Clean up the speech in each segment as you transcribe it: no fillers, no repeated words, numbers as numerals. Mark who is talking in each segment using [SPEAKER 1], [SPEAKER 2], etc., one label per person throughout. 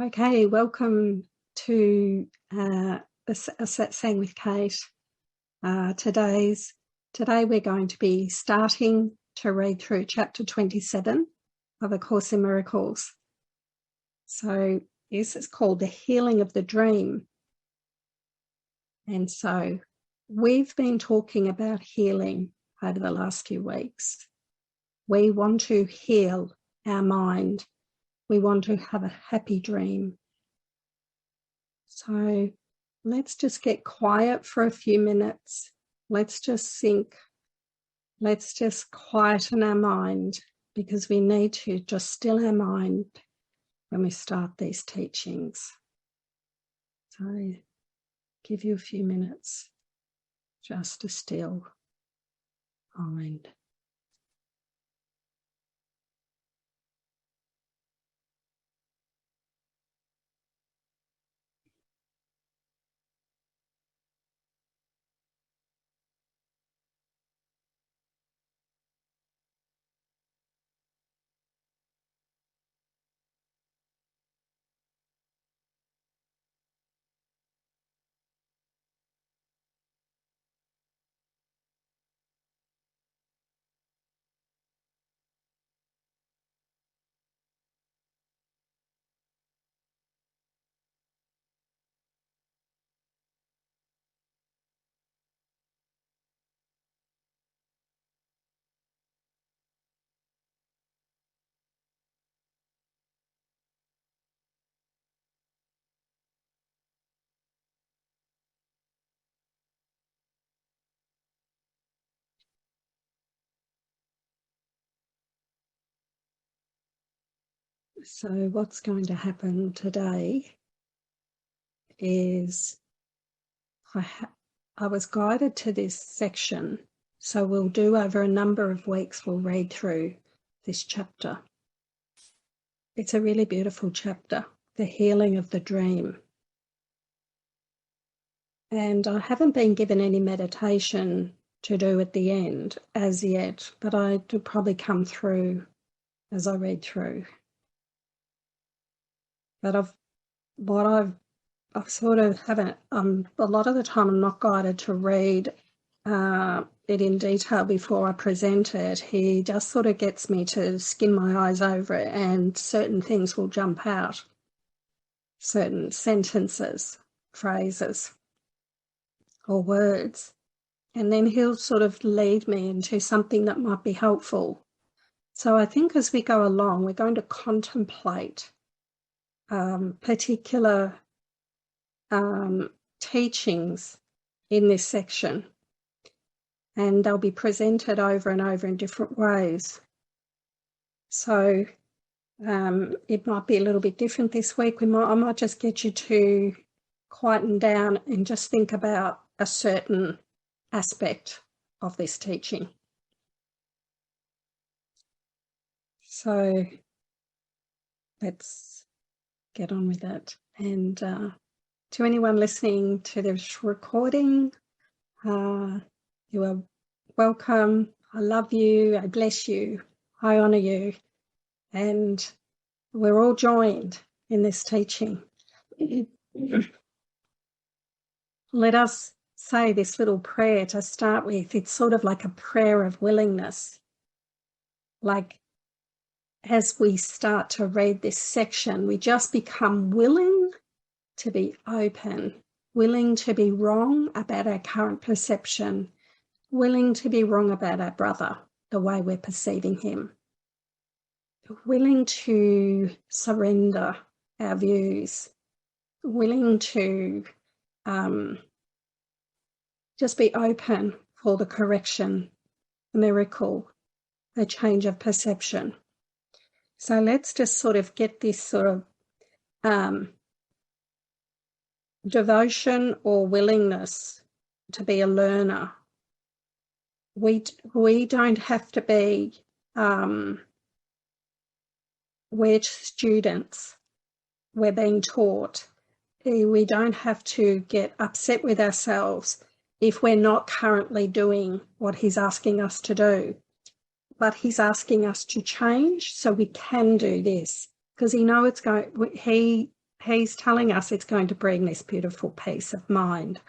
[SPEAKER 1] Okay, welcome to a satsang with Cate. Today we're going to be starting to read through chapter 27 of A Course in Miracles. So this is called The Healing of the Dream. And so we've been talking about healing over the last few weeks. We want to heal our mind. We want to have a happy dream. So let's just get quiet for a few minutes. Let's just think. Let's just quieten our mind, because we need to just still our mind when we start these teachings. So give you a few minutes just to still mind. So what's going to happen today is I was guided to this section. So we'll do over a number of weeks, we'll read through this chapter. It's a really beautiful chapter, The Healing of the Dream. And I haven't been given any meditation to do at the end as yet, but I do probably come through as I read through. But I've sort of haven't, a lot of the time I'm not guided to read it in detail before I present it. He just sort of gets me to skin my eyes over it, and certain things will jump out, certain sentences, phrases or words, and then he'll sort of lead me into something that might be helpful. So I think as we go along, we're going to contemplate particular teachings in this section, and they'll be presented over and over in different ways. So it might be a little bit different this week. I might just get you to quieten down and just think about a certain aspect of this teaching. So let's get on with that. And to anyone listening to this recording, you are welcome. I love you. I bless you. I honour you. And we're all joined in this teaching. Let us say this little prayer to start with. It's sort of like a prayer of willingness. Like, as we start to read this section, we just become willing to be open, willing to be wrong about our current perception, willing to be wrong about our brother, the way we're perceiving him, willing to surrender our views, willing to just be open for the correction, the miracle, the change of perception. So let's just sort of get this sort of devotion or willingness to be a learner. We don't have to be we're students. We're being taught. We don't have to get upset with ourselves if we're not currently doing what he's asking us to do. But he's asking us to change so we can do this, because he knows he he's telling us it's going to bring this beautiful peace of mind.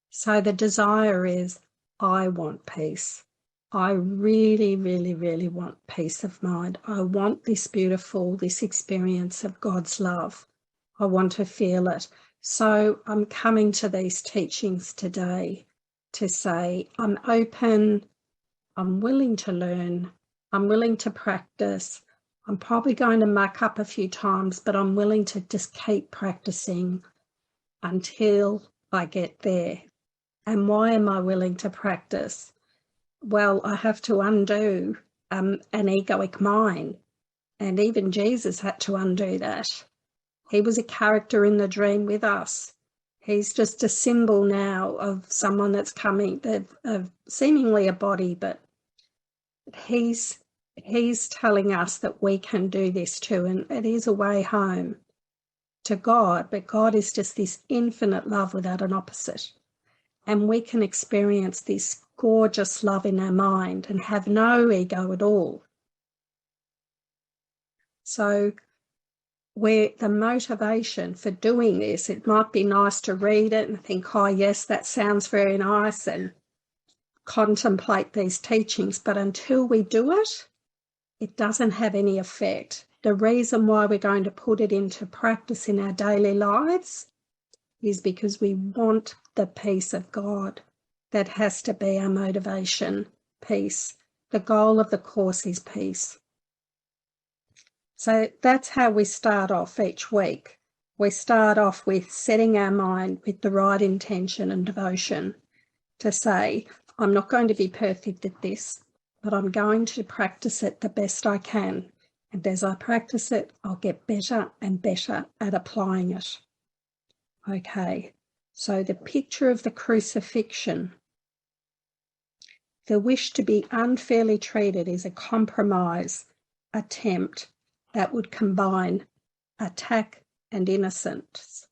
[SPEAKER 1] So the desire is, I want peace. I really, really, really want peace of mind. I want this experience of God's love. I want to feel it. So I'm coming to these teachings today to say, I'm open, I'm willing to learn, I'm willing to practice. I'm probably going to muck up a few times, but I'm willing to just keep practicing until I get there. And why am I willing to practice? Well, I have to undo an egoic mind. And even Jesus had to undo that. He was a character in the dream with us. He's just a symbol now of someone that's coming, of seemingly a body, but he's telling us that we can do this too. And it is a way home to God, but God is just this infinite love without an opposite. And we can experience this gorgeous love in our mind and have no ego at all. So the motivation for doing this, it might be nice to read it and think, oh yes, that sounds very nice, and contemplate these teachings, but until we do it, it doesn't have any effect. The reason why we're going to put it into practice in our daily lives is because we want the peace of God. That has to be our motivation, peace. The goal of the course is peace. So that's how we start off each week. We start off with setting our mind with the right intention and devotion to say, I'm not going to be perfect at this, but I'm going to practice it the best I can. And as I practice it, I'll get better and better at applying it. Okay, so the picture of the crucifixion. The wish to be unfairly treated is a compromise attempt that would combine attack and innocence.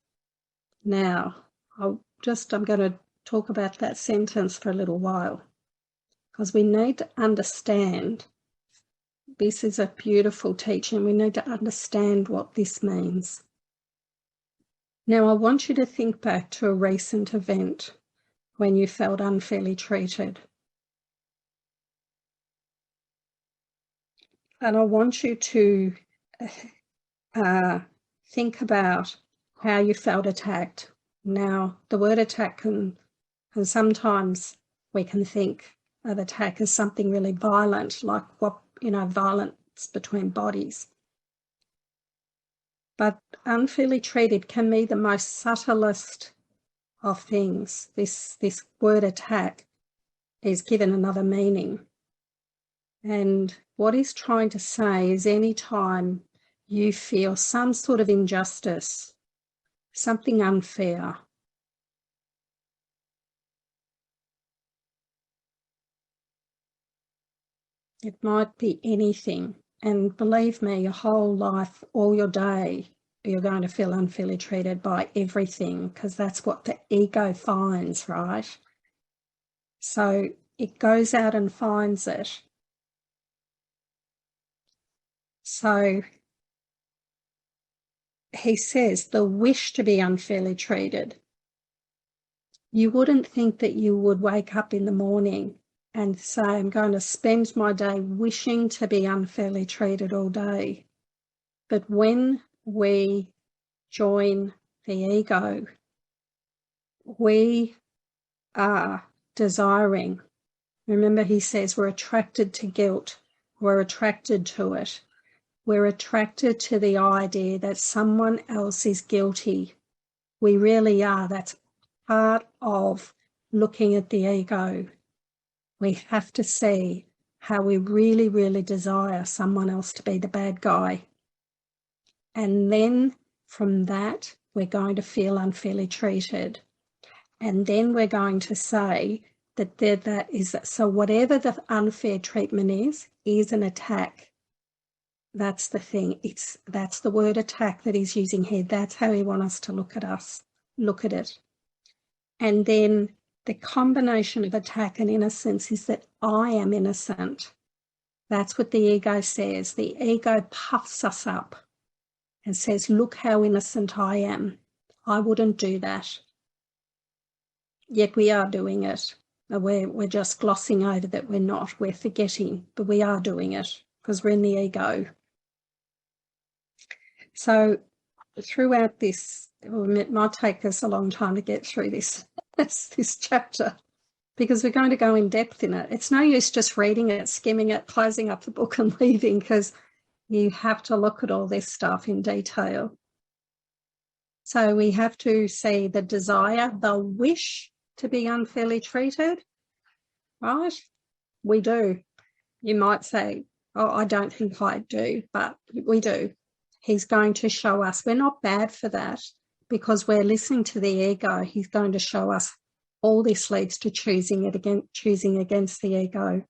[SPEAKER 1] Now, I'm going to talk about that sentence for a little while, because we need to understand, this is a beautiful teaching, we need to understand what this means. Now, I want you to think back to a recent event when you felt unfairly treated. And I want you to think about how you felt attacked. Now, the word attack can sometimes we can think of attack as something really violent, like violence between bodies. But unfairly treated can be the most subtlest of things. This word attack is given another meaning. And what he's trying to say is any time you feel some sort of injustice, something unfair, it might be anything. And believe me, your whole life, all your day, you're going to feel unfairly treated by everything, because that's what the ego finds, right? So it goes out and finds it. So he says the wish to be unfairly treated. You wouldn't think that you would wake up in the morning and say, I'm going to spend my day wishing to be unfairly treated all day. But when we join the ego, we are desiring. Remember, he says we're attracted to guilt. We're attracted to it. We're attracted to the idea that someone else is guilty. We really are. That's part of looking at the ego. We have to see how we really, really desire someone else to be the bad guy. And then from that, we're going to feel unfairly treated. And then we're going to say that is, so whatever the unfair treatment is an attack. That's the thing. That's the word attack that he's using here. That's how he wants us to look at it. And then the combination of attack and innocence is that I am innocent. That's what the ego says. The ego puffs us up. and says, look how innocent I am. I wouldn't do that. Yet we are doing it. We're just glossing over that we're not. We're forgetting, but we are doing it because we're in the ego. So throughout this, it might take us a long time to get through this chapter, because we're going to go in depth in it. It's no use just reading it, skimming it, closing up the book and leaving, because you have to look at all this stuff in detail. So we have to see the desire, the wish to be unfairly treated, right? We do. You might say, oh, I don't think I do, but we do. He's going to show us. We're not bad for that, because we're listening to the ego. He's going to show us all this leads to choosing against the ego.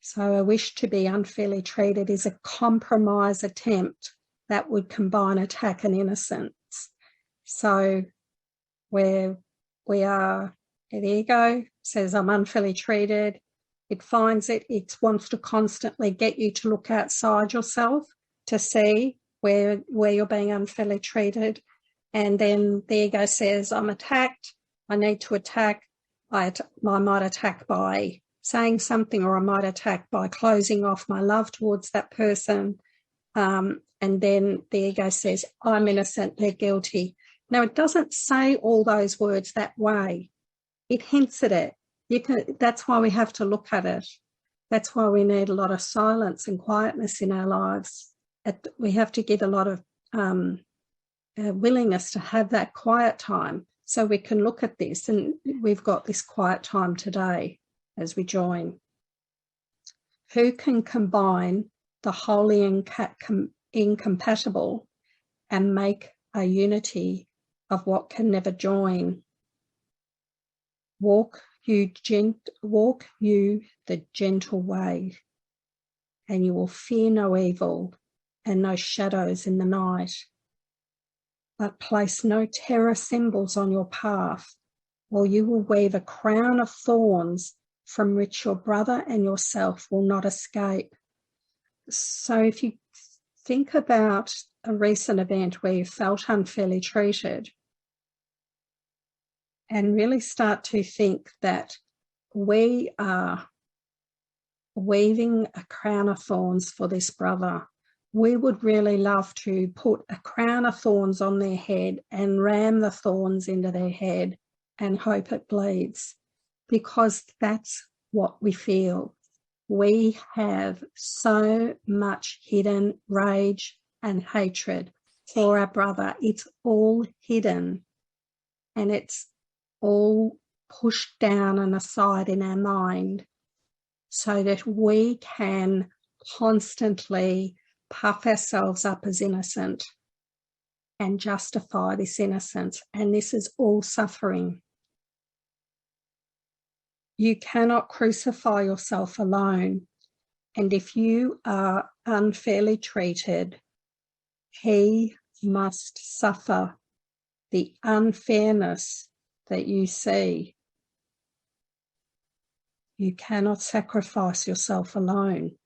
[SPEAKER 1] So a wish to be unfairly treated is a compromise attempt that would combine attack and innocence. So where we are, the ego says, I'm unfairly treated. It finds it. It wants to constantly get you to look outside yourself to see where you're being unfairly treated. And then the ego says, I'm attacked. I need to attack. I might attack by saying something, or I might attack by closing off my love towards that person. And then the ego says, I'm innocent, they're guilty. Now, it doesn't say all those words that way. It hints at it. That's why we have to look at it. That's why we need a lot of silence and quietness in our lives. We have to get a lot of willingness to have that quiet time so we can look at this. And we've got this quiet time today as we join. Who can combine the wholly incompatible and make a unity of what can never join? Walk you the gentle way, and you will fear no evil and no shadows in the night. But place no terror symbols on your path, or you will weave a crown of thorns from which your brother and yourself will not escape. So if you think about a recent event where you felt unfairly treated, and really start to think that we are weaving a crown of thorns for this brother. We would really love to put a crown of thorns on their head and ram the thorns into their head and hope it bleeds, because that's what we feel. We have so much hidden rage and hatred for our brother. It's all hidden, and it's all pushed down and aside in our mind so that we can constantly puff ourselves up as innocent and justify this innocence. And this is all suffering. You cannot crucify yourself alone. And if you are unfairly treated, he must suffer the unfairness that you see. You cannot sacrifice yourself alone,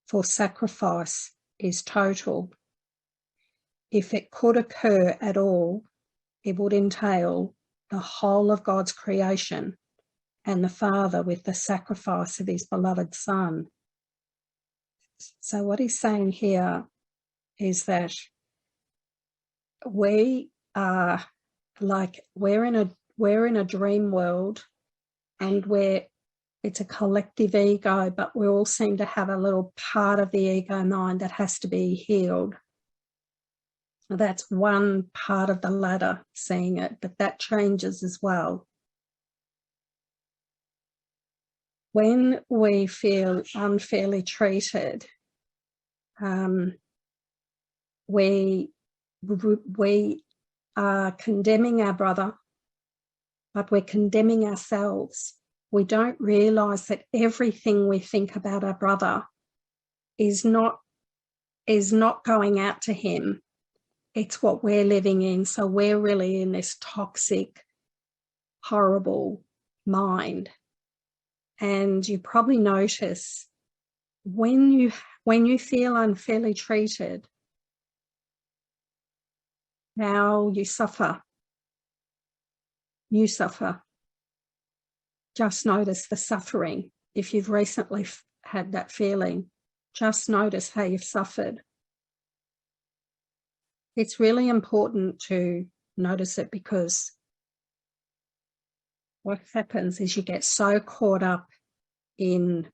[SPEAKER 1] for sacrifice is total. If it could occur at all, it would entail the whole of God's creation and the Father with the sacrifice of his beloved Son. So what he's saying here is that we are like, we're in a dream world, and it's a collective ego, but we all seem to have a little part of the ego mind that has to be healed. That's one part of the ladder, seeing it, but that changes as well. When we feel unfairly treated, we are condemning our brother, but we're condemning ourselves. We don't realise that everything we think about our brother is not going out to him. It's what we're living in. So we're really in this toxic, horrible mind. And you probably notice when When you feel unfairly treated, how you suffer. Just notice the suffering. If you've recently had that feeling, just notice how you've suffered. It's really important to notice it, because what happens is you get so caught up in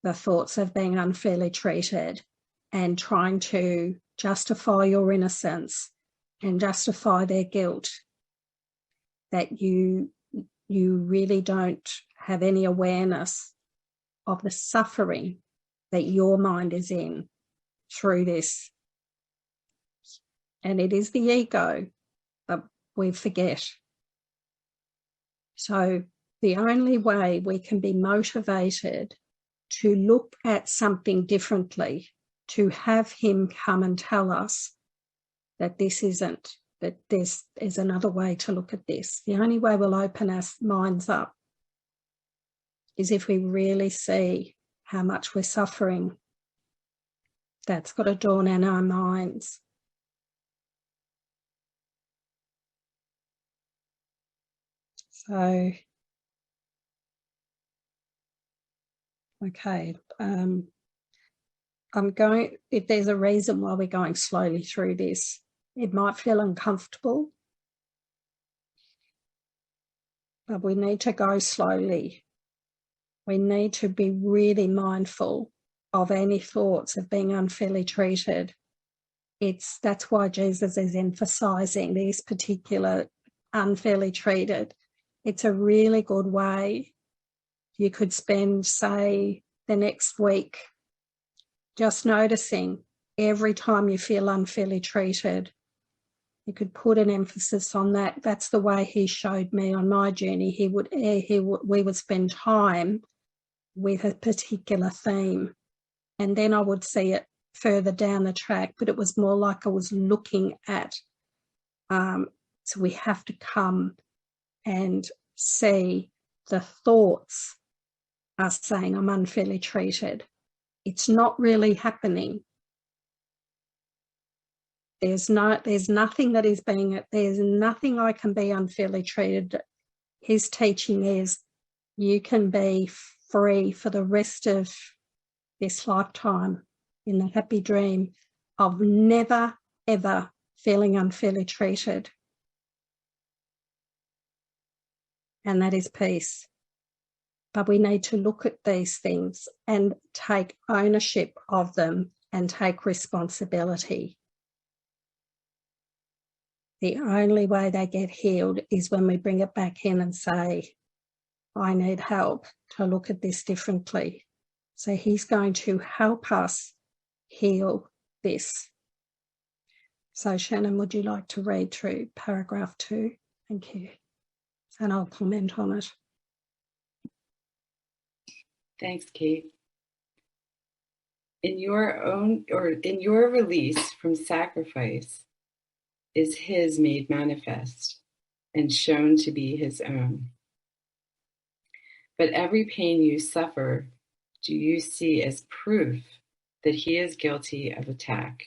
[SPEAKER 1] the thoughts of being unfairly treated and trying to justify your innocence and justify their guilt that you really don't have any awareness of the suffering that your mind is in through this. And it is the ego that we forget. So the only way we can be motivated to look at something differently, to have him come and tell us that this isn't, that this is another way to look at this. The only way we'll open our minds up is if we really see how much we're suffering. That's got to dawn in our minds. So, okay, I'm going, if there's a reason why we're going slowly through this, it might feel uncomfortable, but we need to go slowly. We need to be really mindful of any thoughts of being unfairly treated. That's why Jesus is emphasizing these particular unfairly treated. It's a really good way. You could spend, say, the next week just noticing every time you feel unfairly treated. You could put an emphasis on that. That's the way he showed me on my journey. We would spend time with a particular theme, and then I would see it further down the track, but it was more like I was looking at, so we have to come and see the thoughts are saying I'm unfairly treated. It's not really happening. There's nothing that is being, there's nothing I can be unfairly treated. His teaching is you can be free for the rest of this lifetime in the happy dream of never, ever feeling unfairly treated. And that is peace. But we need to look at these things and take ownership of them and take responsibility. The only way they get healed is when we bring it back in and say, I need help to look at this differently. So he's going to help us heal this. So Shannon, would you like to read through paragraph 2? Thank you. And I'll comment on it.
[SPEAKER 2] Thanks, Cate. In your release from sacrifice is his made manifest and shown to be his own. But every pain you suffer do you see as proof that he is guilty of attack.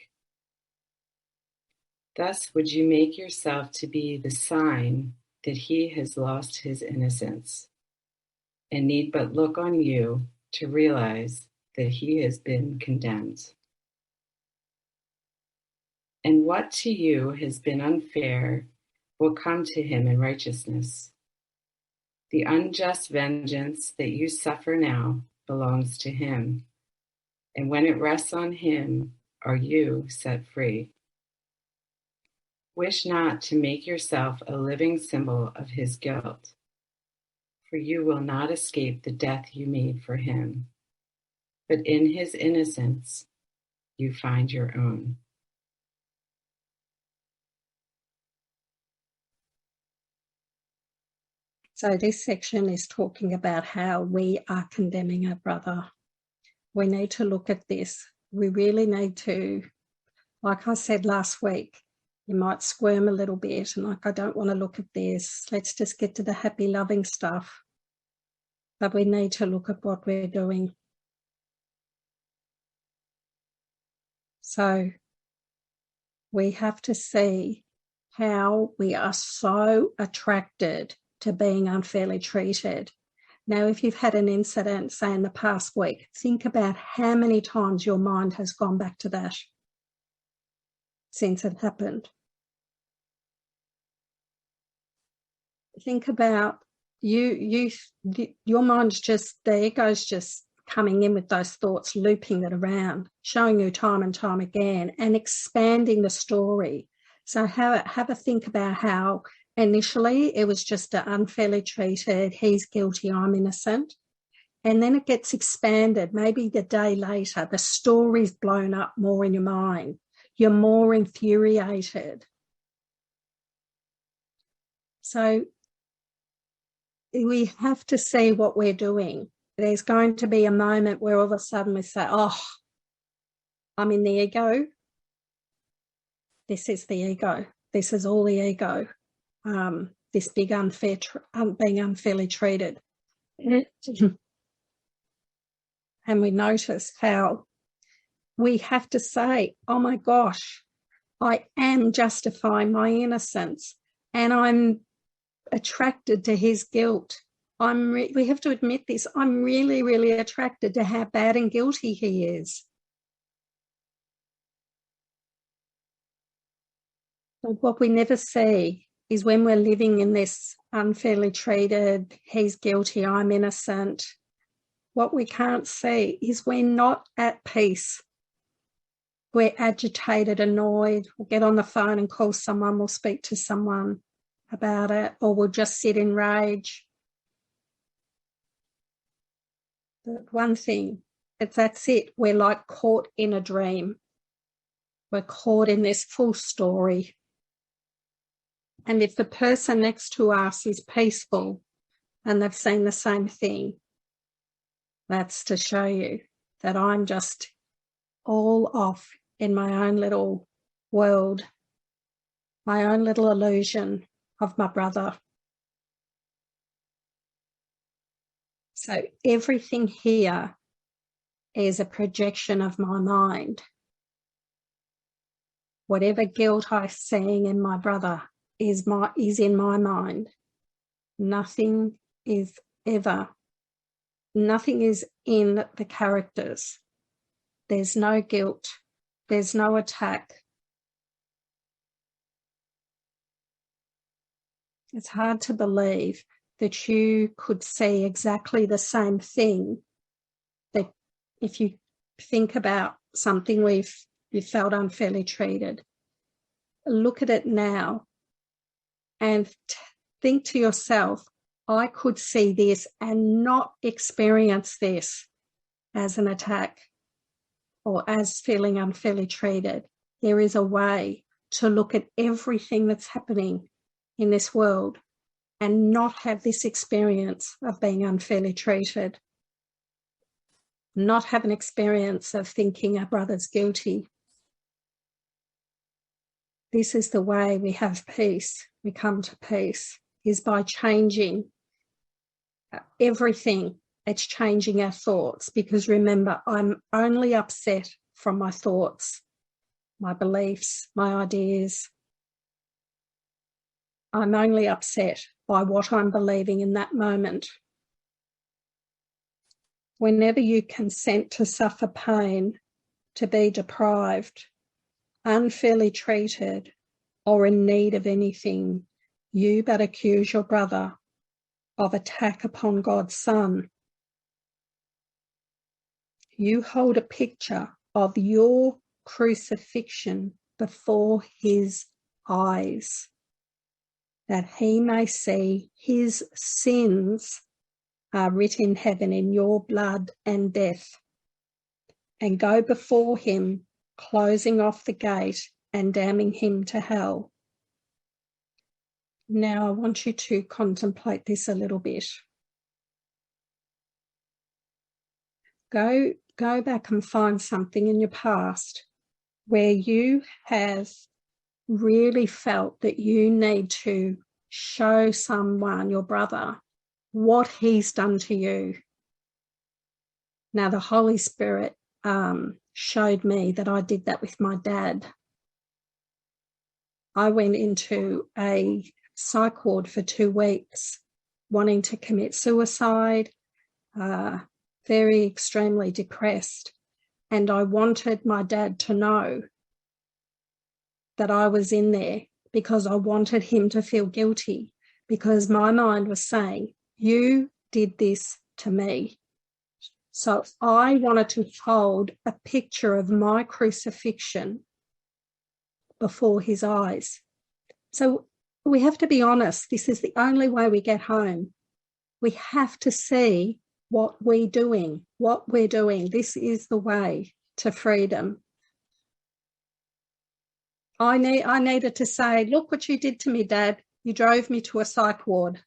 [SPEAKER 2] Thus would you make yourself to be the sign that he has lost his innocence, and need but look on you to realize that he has been condemned. And what to you has been unfair will come to him in righteousness. The unjust vengeance that you suffer now belongs to him, and when it rests on him, are you set free. Wish not to make yourself a living symbol of his guilt, for you will not escape the death you made for him, but in his innocence you find your own.
[SPEAKER 1] So this section is talking about how we are condemning our brother. We need to look at this. We really need to, like I said last week, you might squirm a little bit and like, I don't want to look at this. Let's just get to the happy, loving stuff. But we need to look at what we're doing. So we have to see how we are so attracted to being unfairly treated. Now, if you've had an incident, say in the past week, think about how many times your mind has gone back to that since it happened. Think about your mind's just, the ego's just coming in with those thoughts, looping it around, showing you time and time again, and expanding the story. So have a think about how initially it was just unfairly treated, he's guilty, I'm innocent. And then it gets expanded. Maybe the day later, the story's blown up more in your mind. You're more infuriated. So we have to see what we're doing. There's going to be a moment where all of a sudden we say, oh, I'm in the ego. This is the ego. This is all the ego. This big being unfairly treated. And we notice how we have to say, oh my gosh, I am justifying my innocence and I'm attracted to his guilt. We have to admit this. I'm really, really attracted to how bad and guilty he is. But what we never see is when we're living in this unfairly treated, he's guilty, I'm innocent. What we can't see is we're not at peace. We're agitated, annoyed. We'll get on the phone and call someone, we'll speak to someone about it, or we'll just sit in rage. But one thing, that's it. We're like caught in a dream. We're caught in this full story. And if the person next to us is peaceful and they've seen the same thing, that's to show you that I'm just all off in my own little world, my own little illusion of my brother. So everything here is a projection of my mind. Whatever guilt I'm seeing in my brother is in my mind. Nothing is in the characters. There's no guilt. There's no attack. It's hard to believe that you could see exactly the same thing. That if you think about something you felt unfairly treated, look at it now and think to yourself, I could see this and not experience this as an attack or as feeling unfairly treated. There is a way to look at everything that's happening in this world and not have this experience of being unfairly treated, not have an experience of thinking our brother's guilty. This is the way we have peace. We come to peace is by changing everything. It's changing our thoughts, because remember, I'm only upset from my thoughts, my beliefs, my ideas. I'm only upset by what I'm believing in that moment. Whenever you consent to suffer pain, to be deprived, unfairly treated, or in need of anything, you but accuse your brother of attack upon God's Son. You hold a picture of your crucifixion before his eyes, that he may see his sins are written in heaven in your blood and death, and go before him, closing off the gate and damning him to hell. Now I want you to contemplate this a little bit. Go back and find something in your past where you have really felt that you need to show someone, your brother, what he's done to you. Now the Holy Spirit showed me that I did that with my dad. I went into a psych ward for 2 weeks, wanting to commit suicide, very extremely depressed. And I wanted my dad to know that I was in there because I wanted him to feel guilty, because my mind was saying, you did this to me. So I wanted to hold a picture of my crucifixion before his eyes. So we have to be honest. This is the only way we get home. We have to see what we're doing. This is the way to freedom. I needed to say, look what you did to me, Dad. You drove me to a psych ward.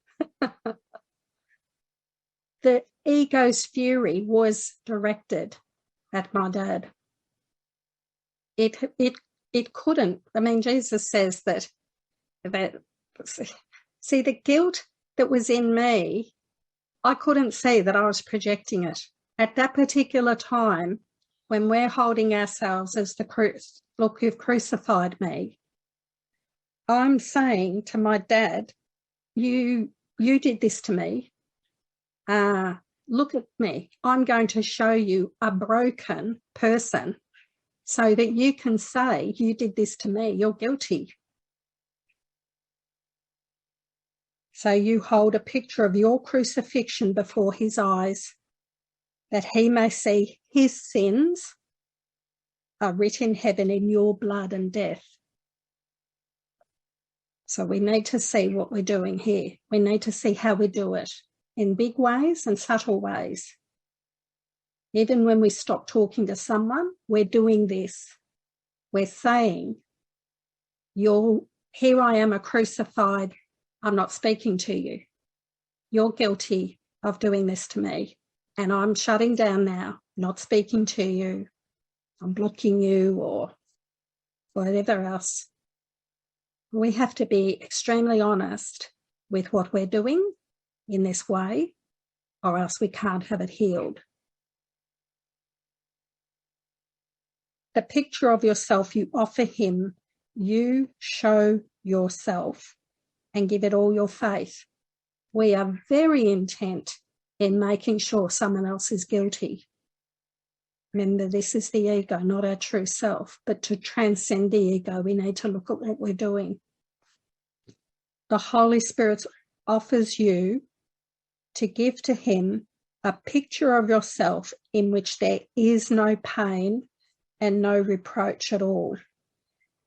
[SPEAKER 1] The ego's fury was directed at my dad. It couldn't. I mean, Jesus says that see, the guilt that was in me, I couldn't see that I was projecting it. At that particular time, when we're holding ourselves as look, you've crucified me, I'm saying to my dad, you did this to me. Look at me. I'm going to show you a broken person so that you can say, you did this to me, you're guilty. So you hold a picture of your crucifixion before his eyes, that he may see his sins are written in heaven in your blood and death. So we need to see what we're doing here. We need to see how we do it in big ways and subtle ways. Even when we stop talking to someone, we're doing this. We're saying, here I am, a crucified, I'm not speaking to you. You're guilty of doing this to me, and I'm shutting down now, not speaking to you. I'm blocking you or whatever else. We have to be extremely honest with what we're doing in this way, or else we can't have it healed. The picture of yourself you offer him, you show yourself and give it all your faith. We are very intent in making sure someone else is guilty. Remember, this is the ego, not our true self. But to transcend the ego, we need to look at what we're doing. The Holy Spirit offers you to give to him a picture of yourself in which there is no pain and no reproach at all.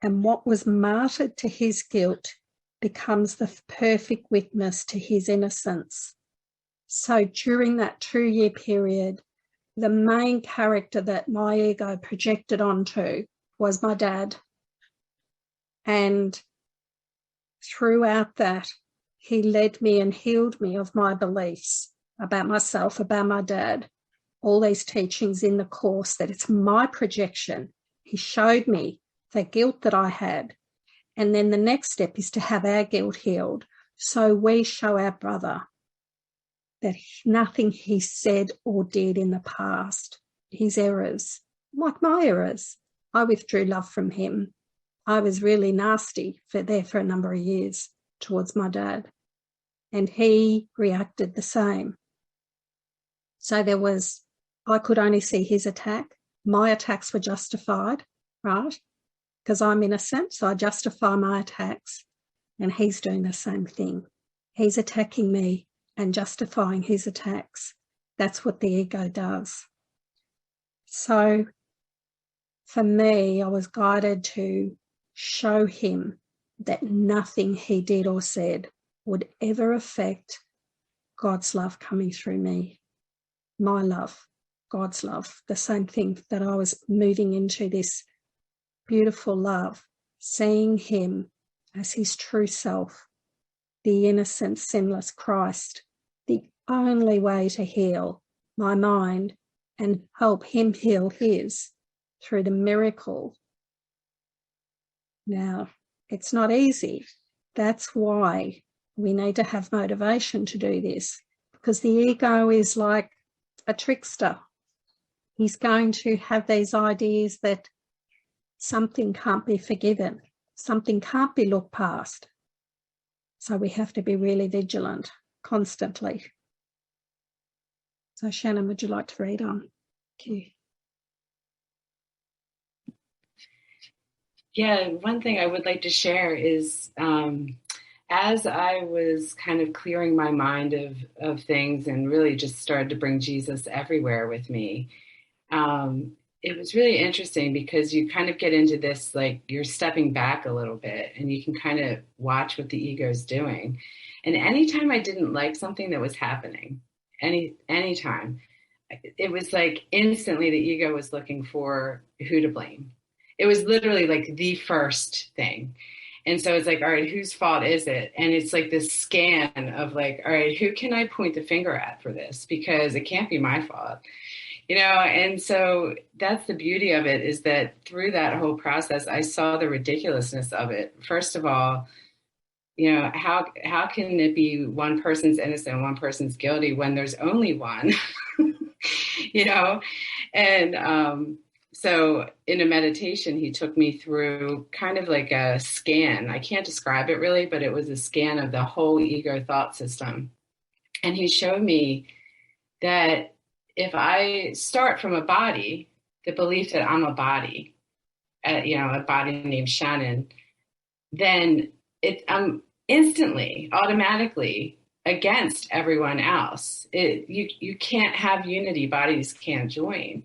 [SPEAKER 1] And what was martyred to his guilt becomes the perfect witness to his innocence. So during that 2-year period, the main character that my ego projected onto was my dad. And throughout that, he led me and healed me of my beliefs about myself, about my dad, all these teachings in the course, that it's my projection. He showed me the guilt that I had. And then the next step is to have our guilt healed. So we show our brother that nothing he said or did in the past, his errors, like my errors, I withdrew love from him. I was really nasty for a number of years towards my dad, and he reacted the same. So I could only see his attack. My attacks were justified, right? Because I'm innocent, so I justify my attacks, and he's doing the same thing. He's attacking me and justifying his attacks. That's what the ego does. So for me, I was guided to show him that nothing he did or said would ever affect God's love coming through me. My love, God's love, the same thing that I was moving into, this beautiful love, seeing him as his true self, the innocent, sinless Christ, the only way to heal my mind and help him heal his through the miracle. Now, it's not easy. That's why we need to have motivation to do this, because the ego is like a trickster. he's going to have these ideas that something can't be forgiven, something can't be looked past. So we have to be really vigilant constantly. So Shannon, would you like to read on? Thank you.
[SPEAKER 2] Yeah, one thing I would like to share is as I was kind of clearing my mind of things and really just started to bring Jesus everywhere with me, it was really interesting because you kind of get into this, like you're stepping back a little bit and you can kind of watch what the ego is doing. And anytime I didn't like something that was happening, anytime, it was like instantly the ego was looking for who to blame. It was literally like the first thing. And so it's like, all right, whose fault is it? And it's like this scan of like, all right, who can I point the finger at for this? Because it can't be my fault, you know? And so that's the beauty of it, is that through that whole process, I saw the ridiculousness of it. First of all, you know, how can it be one person's innocent, one person's guilty when there's only one, you know? And so in a meditation, he took me through kind of like a scan. I can't describe it really, but it was a scan of the whole ego thought system. And he showed me that if I start from a body, the belief that I'm a body, you know, a body named Shannon, then I'm instantly, automatically against everyone else. You can't have unity, bodies can't join.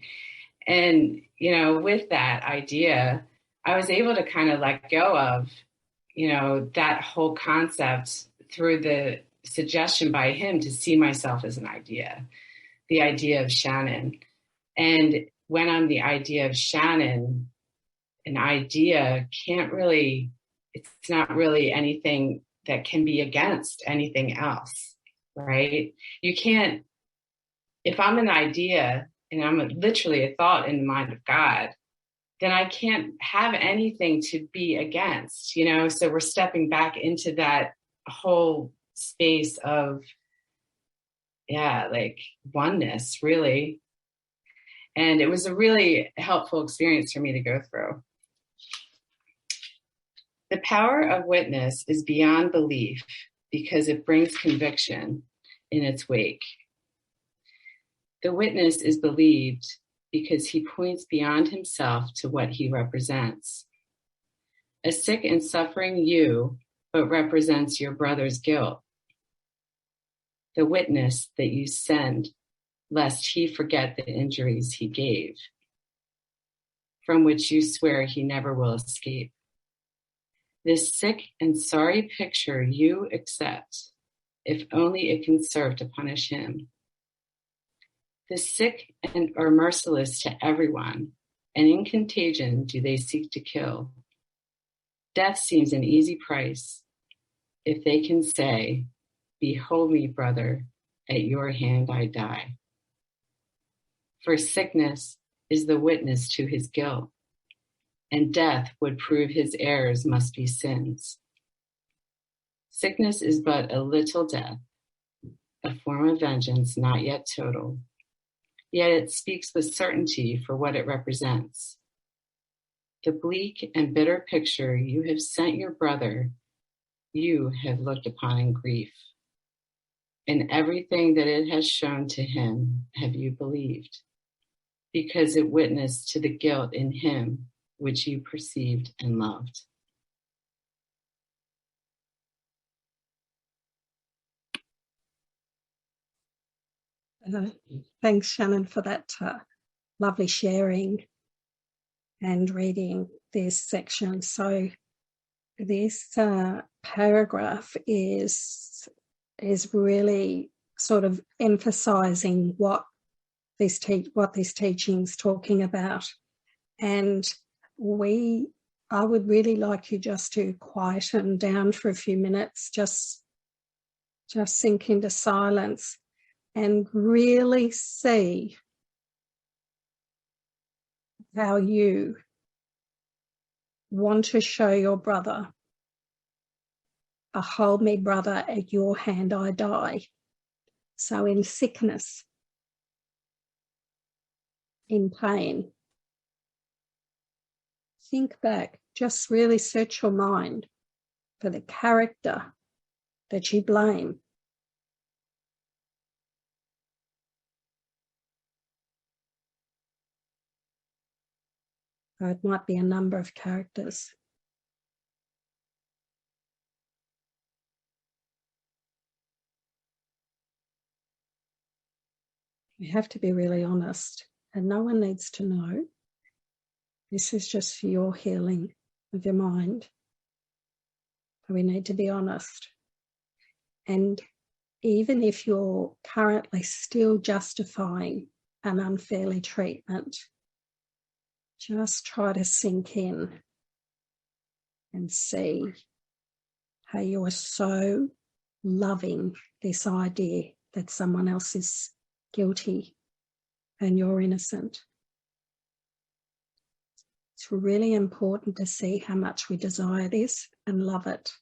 [SPEAKER 2] And, you know, with that idea, I was able to kind of let go of, you know, that whole concept through the suggestion by him to see myself as an idea, the idea of Shannon. And when I'm the idea of Shannon, an idea can't really, it's not really anything that can be against anything else, right? You can't, if I'm an idea and I'm literally a thought in the mind of God, then I can't have anything to be against, you know? So we're stepping back into that whole space of, yeah, like oneness, really. And it was a really helpful experience for me to go through. The power of witness is beyond belief because it brings conviction in its wake. The witness is believed because he points beyond himself to what he represents. A sick and suffering you, but represents your brother's guilt. The witness that you send, lest he forget the injuries he gave, from which you swear he never will escape. This sick and sorry picture you accept, if only it can serve to punish him. The sick and are merciless to everyone, and in contagion do they seek to kill. Death seems an easy price, if they can say, behold me, brother, at your hand I die. For sickness is the witness to his guilt, and death would prove his errors must be sins. Sickness is but a little death, a form of vengeance not yet total, yet it speaks with certainty for what it represents. The bleak and bitter picture you have sent your brother, you have looked upon in grief. And everything that it has shown to him have you believed, because it witnessed to the guilt in him which you perceived and loved.
[SPEAKER 1] Thanks, Shannon, for that lovely sharing and reading this section. So this paragraph is really sort of emphasizing what this teaching is talking about. And I would really like you just to quieten down for a few minutes, just sink into silence and really see how you want to show your brother, hold me, brother, at your hand I die. So in sickness, in pain, think back, just really search your mind for the character that you blame. Or it might be a number of characters. You have to be really honest, and no one needs to know. This is just for your healing of your mind. We need to be honest. And even if you're currently still justifying an unfairly treatment, just try to sink in and see how you are so loving this idea that someone else is guilty and you're innocent. It's really important to see how much we desire this and love it.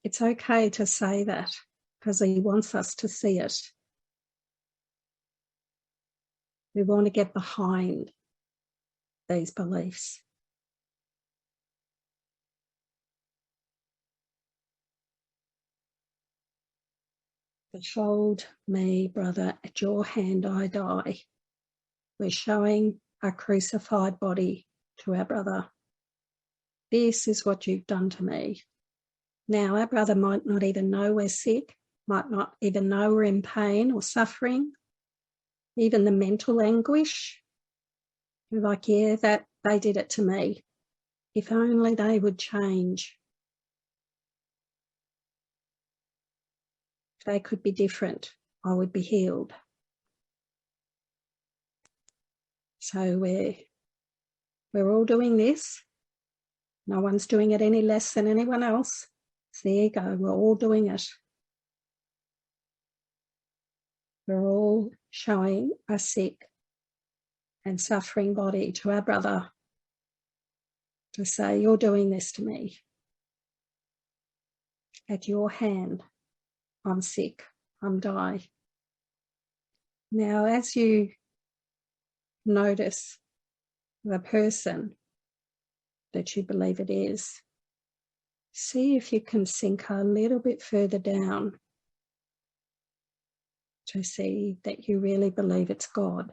[SPEAKER 1] It's okay to say that because he wants us to see it. We want to get behind these beliefs. Behold me, brother, at your hand I die. We're showing our crucified body to our brother. This is what you've done to me. Now, our brother might not even know we're sick, might not even know we're in pain or suffering, even the mental anguish. You're like, yeah, that they did it to me. If only they would change. If they could be different, I would be healed. So we're all doing this. No one's doing it any less than anyone else. So there you go. We're all doing it. We're all showing a sick and suffering body to our brother to say, you're doing this to me. At your hand, I'm sick, I'm dying. Now, as you notice the person that you believe it is, see if you can sink a little bit further down to see that you really believe it's God.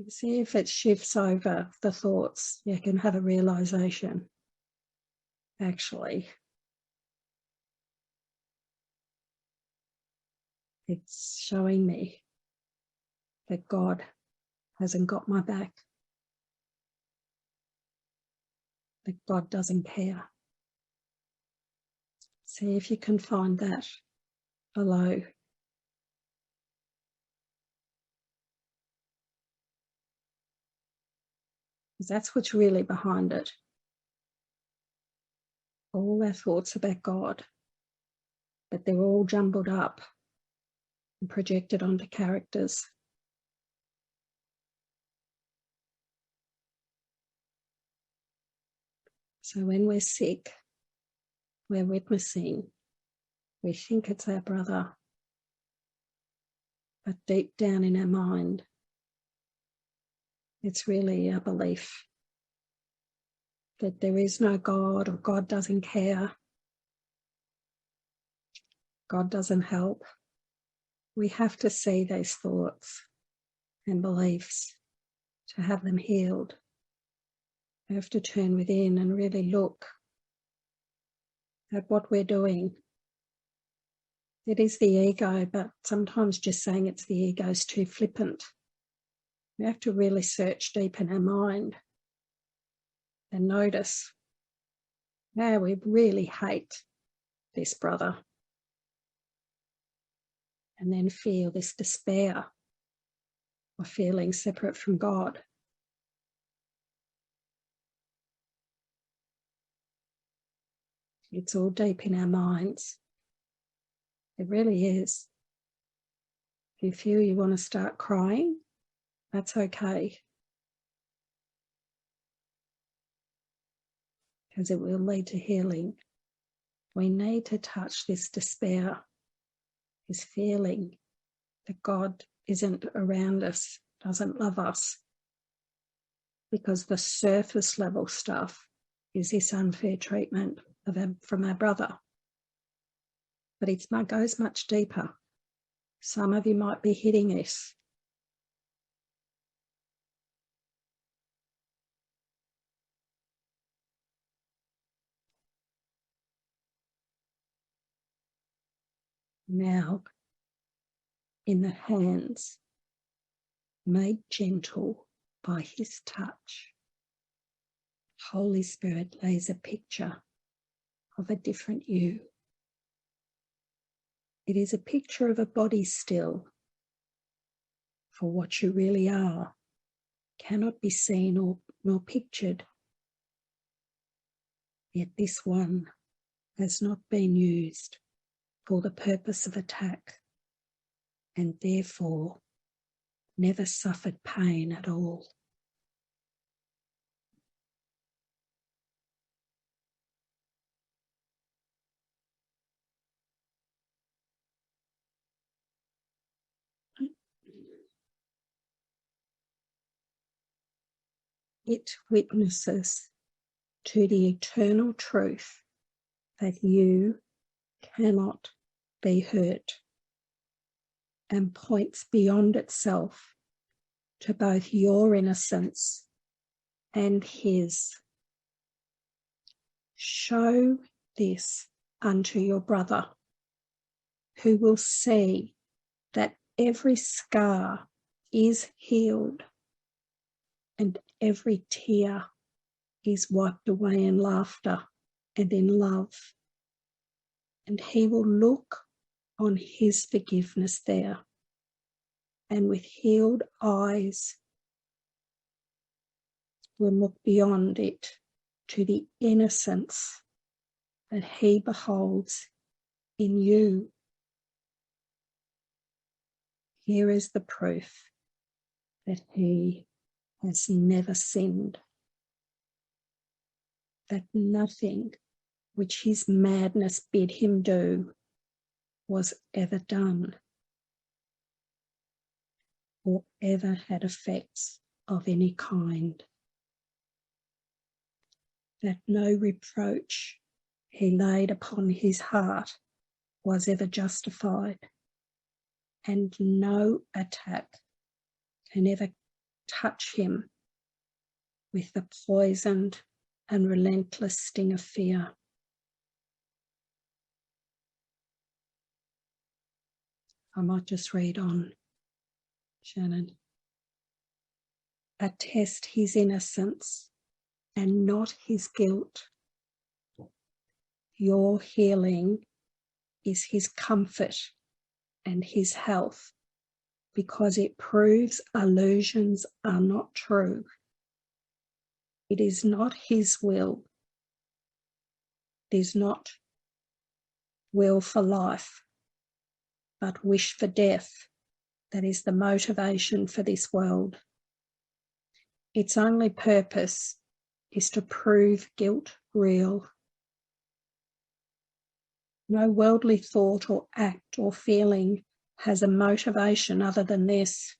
[SPEAKER 1] See if it shifts over the thoughts. You can have a realization. Actually, it's showing me that God hasn't got my back, that God doesn't care. See if you can find that below. Because that's what's really behind it. All our thoughts about God, but they're all jumbled up and projected onto characters. So when we're sick, we're witnessing, we think it's our brother, but deep down in our mind, it's really our belief that there is no God, or God doesn't care, God doesn't help. We have to see these thoughts and beliefs to have them healed. We have to turn within and really look at what we're doing. It is the ego, but sometimes just saying it's the ego is too flippant. We have to really search deep in our mind and notice, now we really hate this brother. And then feel this despair of feeling separate from God. It's all deep in our minds. It really is. If you feel you want to start crying, that's okay. Because it will lead to healing. We need to touch this despair, this feeling that God isn't around us, doesn't love us, because the surface level stuff is this unfair treatment from our brother. But it goes much deeper. Some of you might be hitting this. Now, in the hands made gentle by his touch, Holy Spirit lays a picture of a different you. It is a picture of a body still, for what you really are cannot be seen nor pictured. Yet this one has not been used for the purpose of attack, and therefore never suffered pain at all. It witnesses to the eternal truth that you cannot be hurt, and points beyond itself to both your innocence and his. Show this unto your brother, who will see that every scar is healed and every tear is wiped away in laughter and in love. And he will look on his forgiveness there, and with healed eyes will look beyond it to the innocence that he beholds in you. Here is the proof that he has never sinned, that nothing which his madness bid him do was ever done or ever had effects of any kind, that no reproach he laid upon his heart was ever justified, and no attack can ever touch him with the poisoned and relentless sting of fear. I might just read on, Shannon. Attest his innocence and not his guilt. Your healing is his comfort and his health, because it proves illusions are not true. It is not his will. It is not will for life, but wish for death that is the motivation for this world. Its only purpose is to prove guilt real. No worldly thought or act or feeling has a motivation other than this.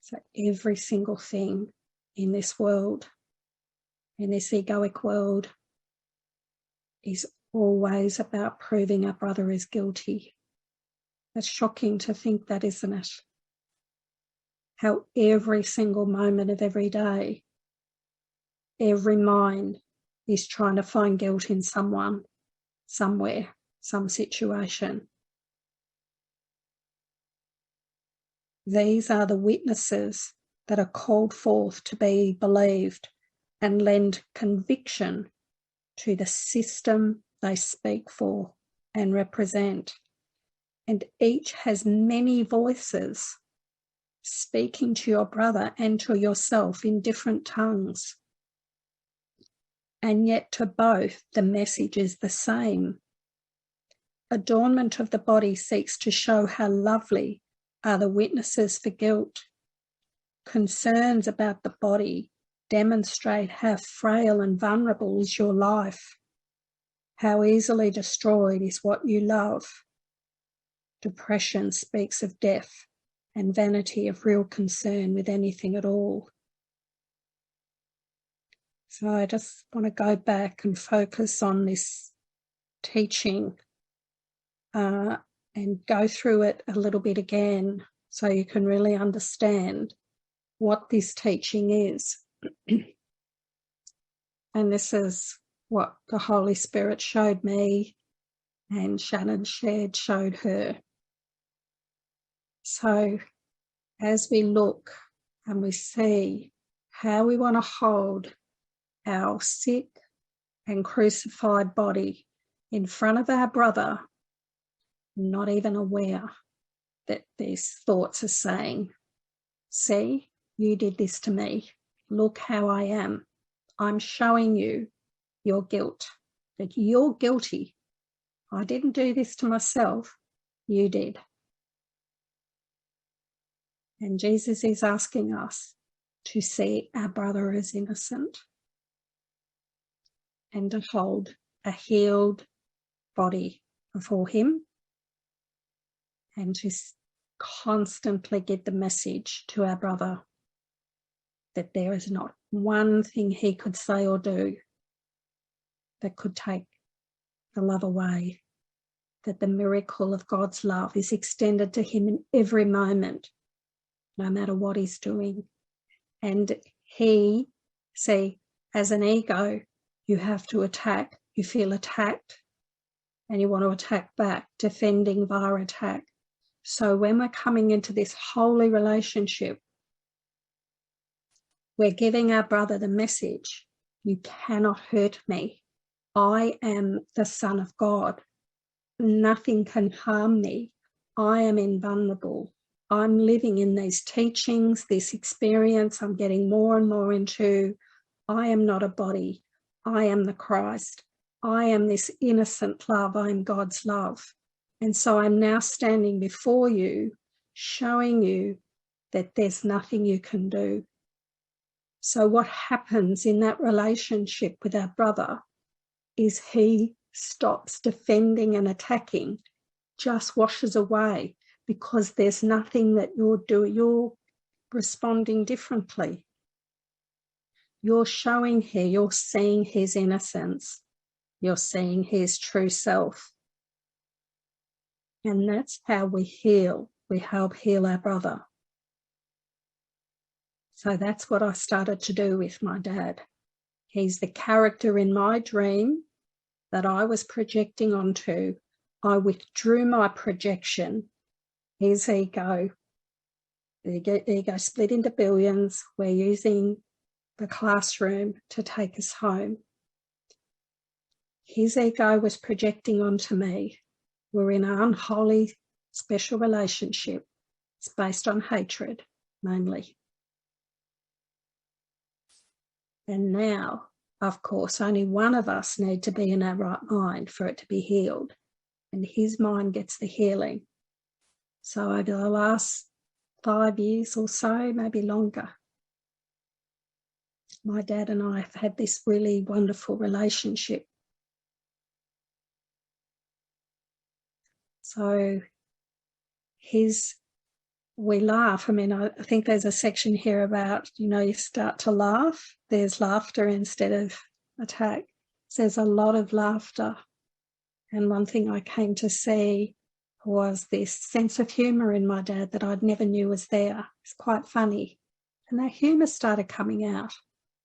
[SPEAKER 1] So every single thing in this world, in this egoic world, is always about proving our brother is guilty. That's shocking to think that, isn't it? How every single moment of every day, every mind is trying to find guilt in someone, somewhere, some situation. These are the witnesses that are called forth to be believed and lend conviction to the system they speak for and represent. And each has many voices speaking to your brother and to yourself in different tongues. And yet to both the message is the same. Adornment of the body seeks to show how lovely are the witnesses for guilt. Concerns about the body demonstrate how frail and vulnerable is your life. How easily destroyed is what you love. Depression speaks of death and vanity of real concern with anything at all. So I just want to go back and focus on this teaching and go through it a little bit again so you can really understand what this teaching is. And this is what the Holy Spirit showed me and Shannon showed her. So as we look and we see how we want to hold our sick and crucified body in front of our brother, not even aware that these thoughts are saying, see, you did this to me. Look how I am. I'm showing you your guilt, that you're guilty. I didn't do this to myself. You did. And Jesus is asking us to see our brother as innocent and to hold a healed body before him and to constantly get the message to our brother that there is not one thing he could say or do that could take the love away, that the miracle of God's love is extended to him in every moment, no matter what he's doing. And he, see, as an ego, you have to attack. You feel attacked and you want to attack back, defending via attack. So when we're coming into this holy relationship, we're giving our brother the message, you cannot hurt me. I am the Son of God. Nothing can harm me. I am invulnerable. I'm living in these teachings, this experience I'm getting more and more into. I am not a body. I am the Christ. I am this innocent love. I am God's love. And so I'm now standing before you, showing you that there's nothing you can do. So what happens in that relationship with our brother is he stops defending and attacking, just washes away, because there's nothing that you're doing. You're responding differently. You're showing here, you're seeing his innocence. You're seeing his true self. And that's how we heal. We help heal our brother. So that's what I started to do with my dad. He's the character in my dream that I was projecting onto. I withdrew my projection. His ego. The ego split into billions. We're using the classroom to take us home. His ego was projecting onto me. We're in an unholy, special relationship. It's based on hatred, mainly. And now, of course, only one of us need to be in our right mind for it to be healed. And his mind gets the healing. So over the last 5 years or so, maybe longer, my dad and I have had this really wonderful relationship. So we laugh. I mean, I think there's a section here about, you start to laugh. There's laughter instead of attack. So there's a lot of laughter. And one thing I came to see was this sense of humour in my dad that I'd never knew was there. It's quite funny. And that humour started coming out.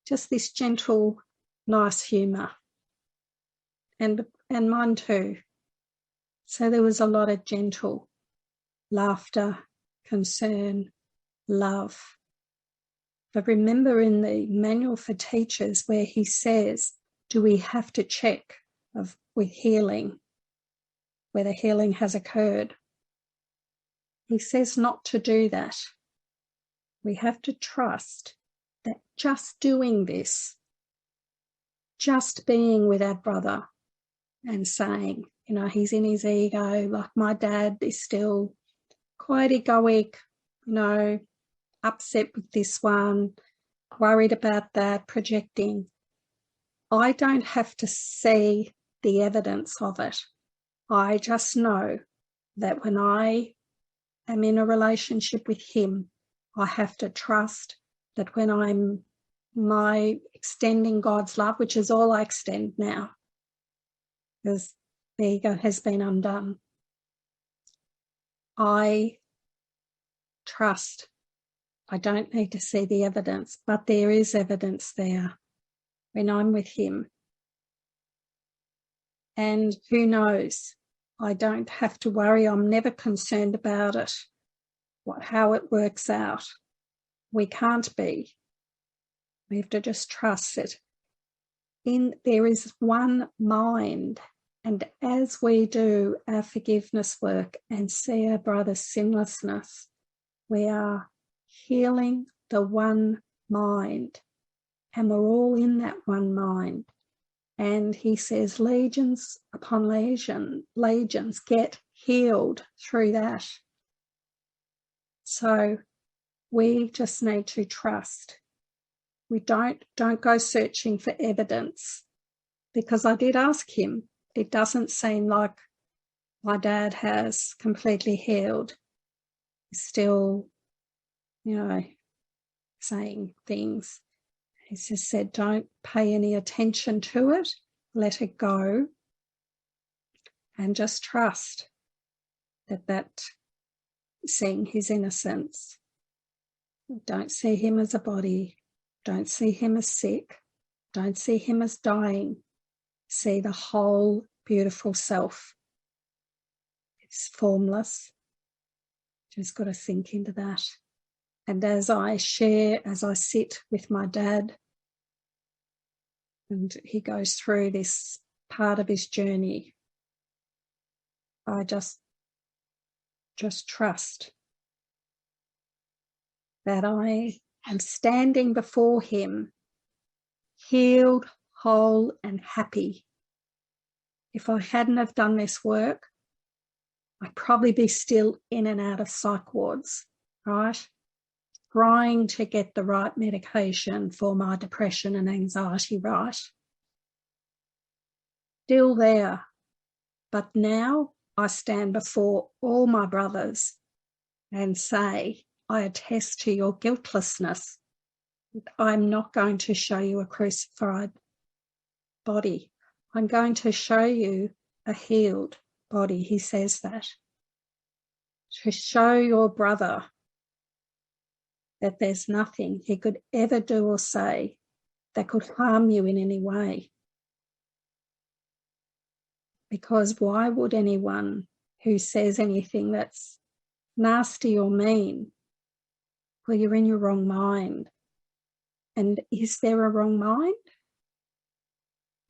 [SPEAKER 1] Just this gentle, nice humour. And mine too. So there was a lot of gentle laughter, concern, love. But remember in the manual for teachers where he says, do we have to check with healing, whether healing has occurred? He says not to do that. We have to trust that just doing this, just being with our brother and saying, he's in his ego, like my dad is still quite egoic, upset with this one, worried about that, projecting. I don't have to see the evidence of it. I just know that when I am in a relationship with him, I have to trust that when I'm extending God's love, which is all I extend now, because the ego has been undone, I trust. I don't need to see the evidence, but there is evidence there when I'm with him. And who knows? I don't have to worry. I'm never concerned about it, how it works out. We can't be. We have to just trust it. There is one mind, and as we do our forgiveness work and see our brother's sinlessness, we are healing the one mind, and we're all in that one mind. And he says legions upon legions get healed through that. So we just need to trust. We don't go searching for evidence, because I did ask him. It doesn't seem like my dad has completely healed. He's still, saying things. He just said, don't pay any attention to it. Let it go. And just trust that seeing his innocence. Don't see him as a body. Don't see him as sick. Don't see him as dying. See the whole beautiful self. It's formless. Just got to sink into that. And as I sit with my dad, and he goes through this part of his journey, I just trust that I am standing before him, healed, whole and happy. If I hadn't have done this work, I'd probably be still in and out of psych wards, right? Trying to get the right medication for my depression and anxiety right. Still there. But now I stand before all my brothers and say, I attest to your guiltlessness. I'm not going to show you a crucified body. I'm going to show you a healed body. He says that. To show your brother that there's nothing he could ever do or say that could harm you in any way. Because why would anyone who says anything that's nasty or mean, well, you're in your wrong mind. And is there a wrong mind?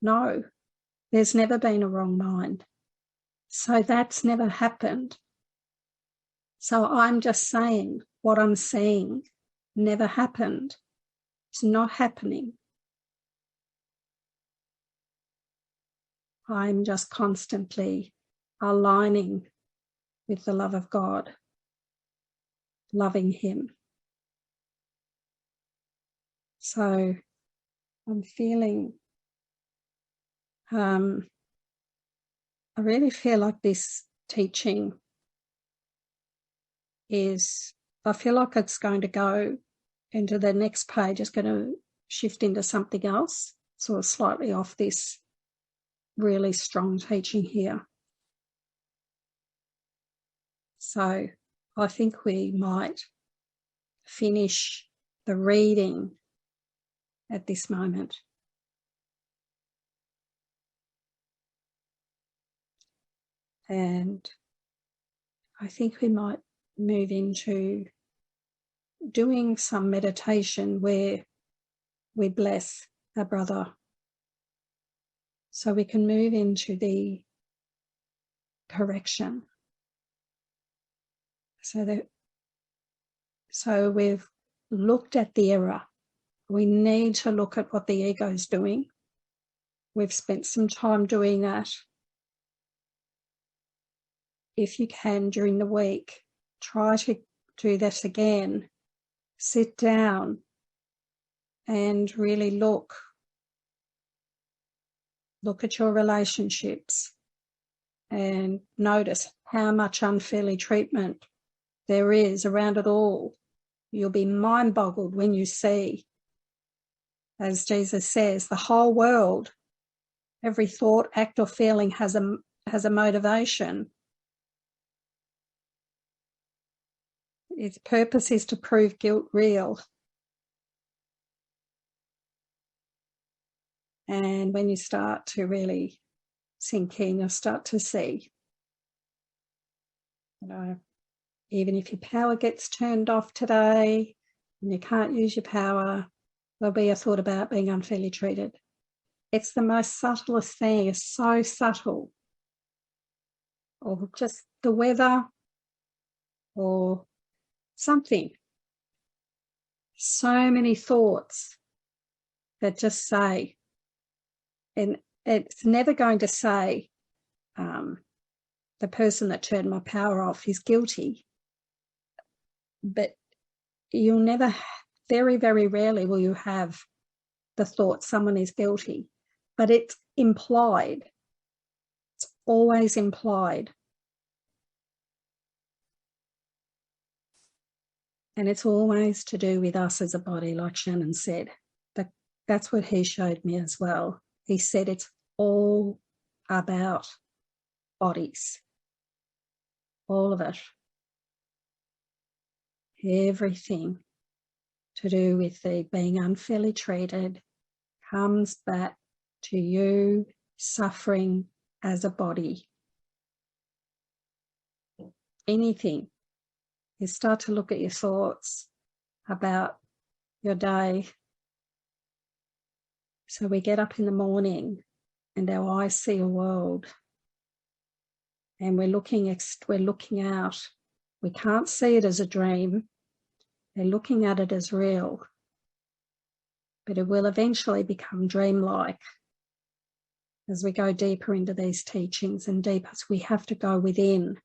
[SPEAKER 1] No, there's never been a wrong mind. So that's never happened. So I'm just saying what I'm seeing never happened. It's not happening. I'm just constantly aligning with the love of God, loving him. So I'm feeling, I really feel like this teaching I feel like it's going to go into the next page. It's going to shift into something else, sort of slightly off this really strong teaching here. So I think we might finish the reading at this moment. And I think we might move into doing some meditation where we bless our brother. So we can move into the correction. So we've looked at the error. We need to look at what the ego is doing. We've spent some time doing that. If you can during the week, try to do this again. Sit down and really look Look at your relationships and notice how much unfairly treatment there is around it all. You'll be mind-boggled when you see, as Jesus says, the whole world, every thought, act or feeling has a motivation. Its purpose is to prove guilt real. And when you start to really sink in, you'll start to see, even if your power gets turned off today and you can't use your power, there'll be a thought about being unfairly treated. It's the most subtlest thing. It's so subtle. Or just the weather or something. So many thoughts that just say, and it's never going to say the person that turned my power off is guilty. But you'll never, very, very rarely will you have the thought someone is guilty. But it's implied. It's always implied. And it's always to do with us as a body, like Shannon said. That's what he showed me as well. He said it's all about bodies. All of it. Everything to do with the being unfairly treated comes back to you suffering as a body. Anything. You start to look at your thoughts about your day. So we get up in the morning and our eyes see a world, and we're looking out. We can't see it as a dream. They're looking at it as real. But it will eventually become dreamlike as we go deeper into these teachings and deeper. So we have to go within.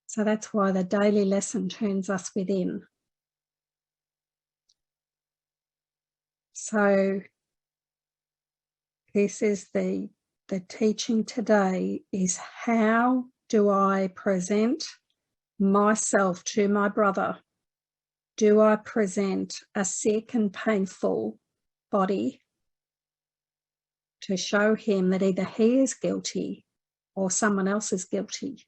[SPEAKER 1] So that's why the daily lesson turns us within. So this is the teaching today is, how do I present myself to my brother? Do I present a sick and painful body to show him that either he is guilty or someone else is guilty?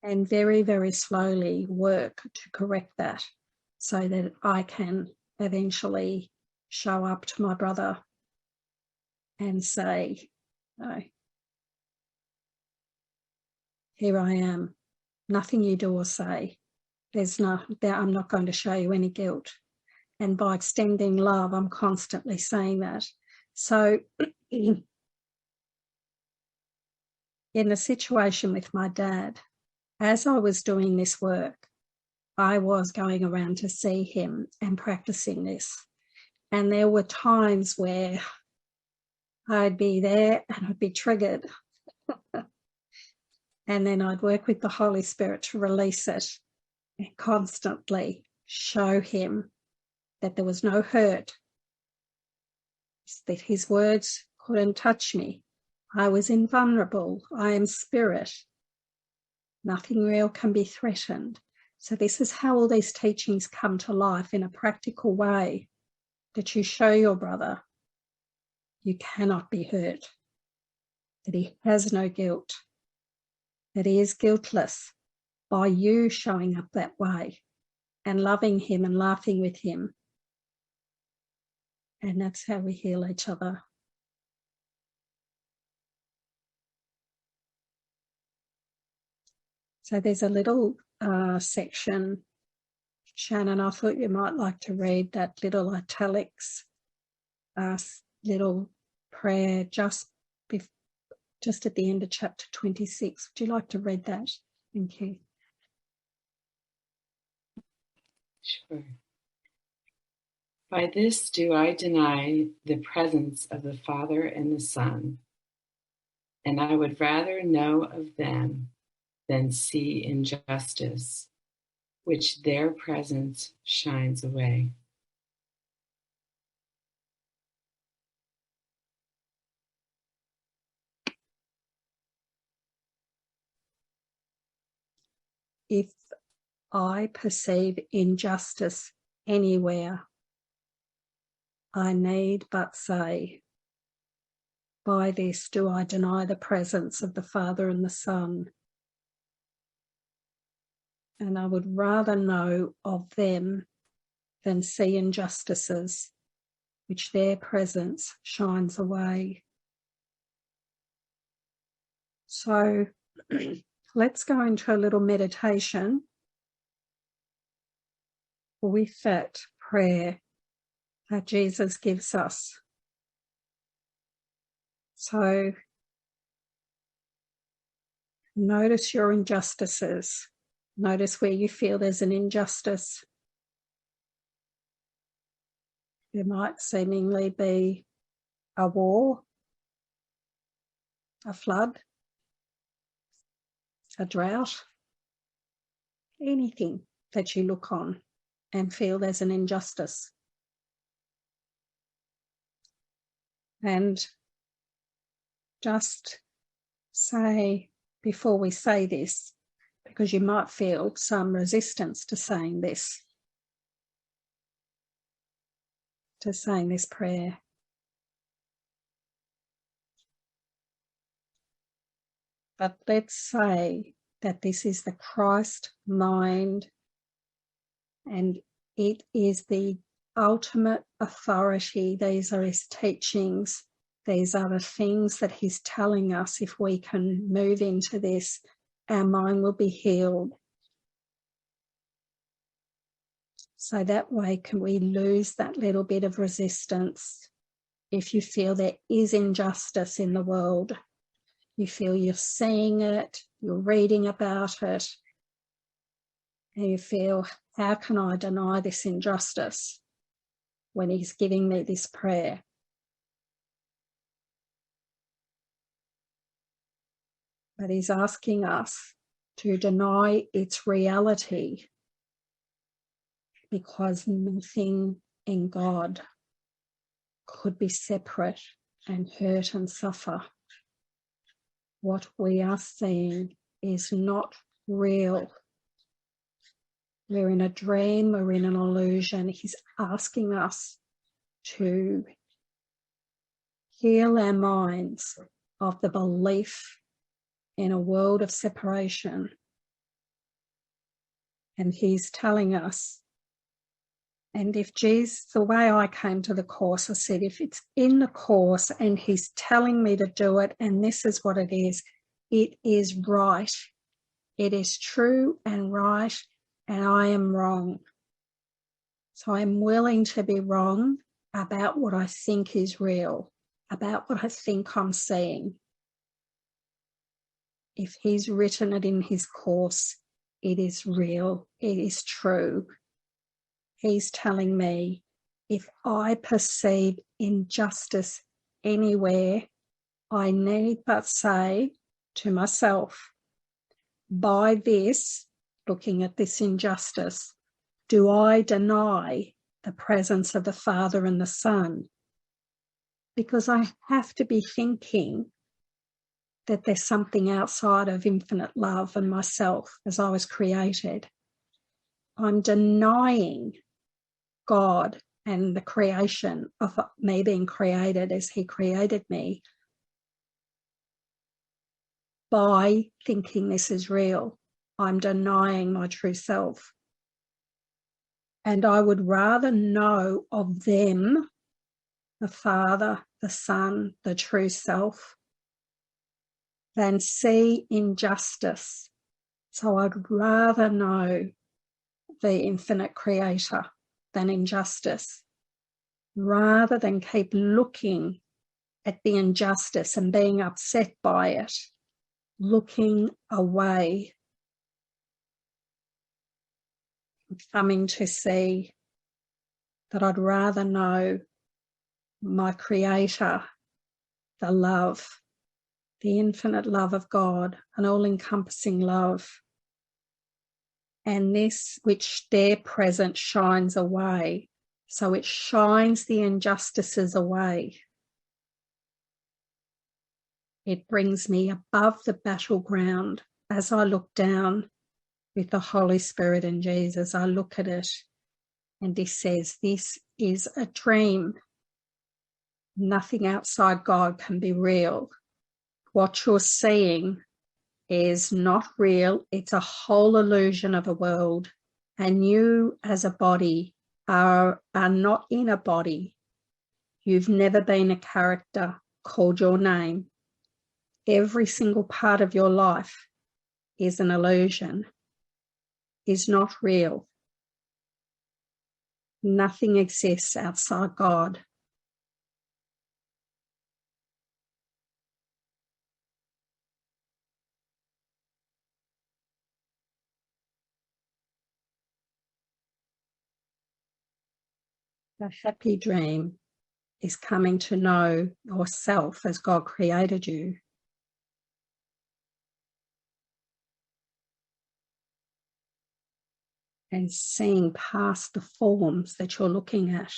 [SPEAKER 1] And very, very slowly work to correct that so that I can eventually show up to my brother and say, no, here I am. Nothing you do or say. I'm not going to show you any guilt. And by extending love, I'm constantly saying that. So in the situation with my dad, as I was doing this work, I was going around to see him and practicing this. And there were times where I'd be there and I'd be triggered. And then I'd work with the Holy Spirit to release it and constantly show him that there was no hurt, that his words couldn't touch me. I was invulnerable. I am spirit. Nothing real can be threatened. So this is how all these teachings come to life in a practical way, that you show your brother you cannot be hurt, that he has no guilt, that he is guiltless by you showing up that way and loving him and laughing with him. And that's how we heal each other. So there's a little section, Shannon, I thought you might like to read that little italics, little prayer just at the end of chapter 26. Would you like to read that? Thank you.
[SPEAKER 2] Sure. By this do I deny the presence of the Father and the Son, and I would rather know of them than see injustice, which their presence shines away.
[SPEAKER 1] if I perceive injustice anywhere, I need but say, by this do I deny the presence of the Father and the Son. And I would rather know of them than see injustices, which their presence shines away. So let's go into a little meditation with that prayer that Jesus gives us. So notice your injustices. Notice where you feel there's an injustice. There might seemingly be a war, a flood, a drought, anything that you look on and feel there's an injustice. And just say, before we say this, because you might feel some resistance to saying this prayer. But let's say that this is the Christ mind, and it is the ultimate authority. These are his teachings. These are the things that he's telling us. If we can move into this, our mind will be healed. So that way can we lose that little bit of resistance. If you feel there is injustice in the world, you feel you're seeing it, you're reading about it, and you feel, how can I deny this injustice when he's giving me this prayer? But he's asking us to deny its reality, because nothing in God could be separate and hurt and suffer. What we are seeing is not real. We're in a dream, we're in an illusion. He's asking us to heal our minds of the belief in a world of separation. And he's telling us, and if Jesus, the way I came to the Course, I said, if it's in the Course and he's telling me to do it, and this is what it is right. It is true and right, and I am wrong. So I'm willing to be wrong about what I think is real, about what I think I'm seeing. If he's written it in his Course, it is real, it is true. He's telling me, if I perceive injustice anywhere, I need but say to myself, by this, looking at this injustice, do I deny the presence of the Father and the Son? Because I have to be thinking that there's something outside of infinite love and myself as I was created. I'm denying God and the creation of me being created as he created me by thinking this is real. I'm denying my true self. And I would rather know of them, the Father, the Son, the true self, than see injustice. So I'd rather know the infinite creator than injustice, rather than keep looking at the injustice and being upset by it, looking away, coming to see that I'd rather know my creator, the love, the infinite love of God, an all-encompassing love, and this which their presence shines away. So it shines the injustices away. It brings me above the battleground as I look down with the Holy Spirit and Jesus, I look at it and he says, this is a dream. Nothing outside God can be real. What you're seeing is not real. It's a whole illusion of a world. And you as a body are not in a body. You've never been a character called your name. Every single part of your life is an illusion, is not real. Nothing exists outside God. The happy dream is coming to know yourself as God created you. And seeing past the forms that you're looking at,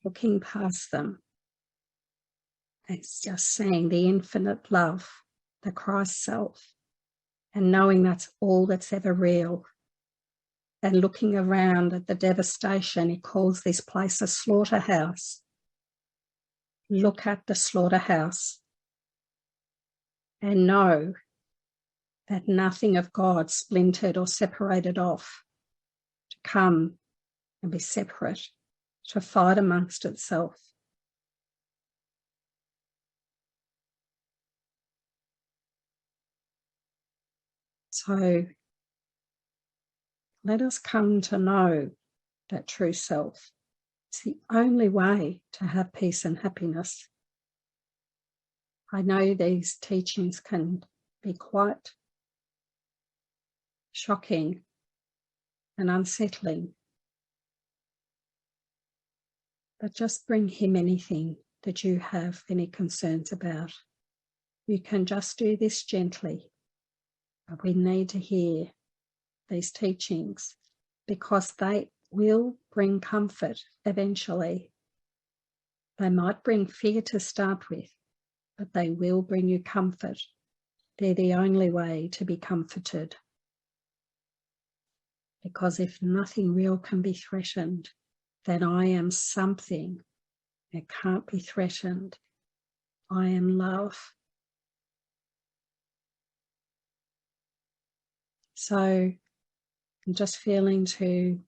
[SPEAKER 1] looking past them. It's just seeing the infinite love, the Christ self, and knowing that's all that's ever real. And looking around at the devastation, he calls this place a slaughterhouse. Look at the slaughterhouse and know that nothing of God splintered or separated off to come and be separate, to fight amongst itself. So let us come to know that true self. It's the only way to have peace and happiness. I know these teachings can be quite shocking and unsettling, but just bring him anything that you have any concerns about. You can just do this gently, but we need to hear these teachings because they will bring comfort eventually. They might bring fear to start with, but they will bring you comfort. They're the only way to be comforted. Because if nothing real can be threatened, then I am something that can't be threatened. I am love. So I'm just feeling to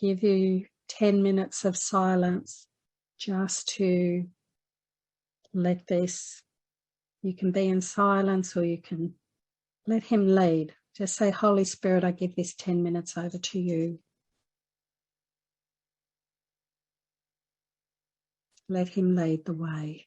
[SPEAKER 1] give you 10 minutes of silence just to let this, you can be in silence or you can let him lead. Just say, Holy Spirit, I give this 10 minutes over to you. Let him lead the way.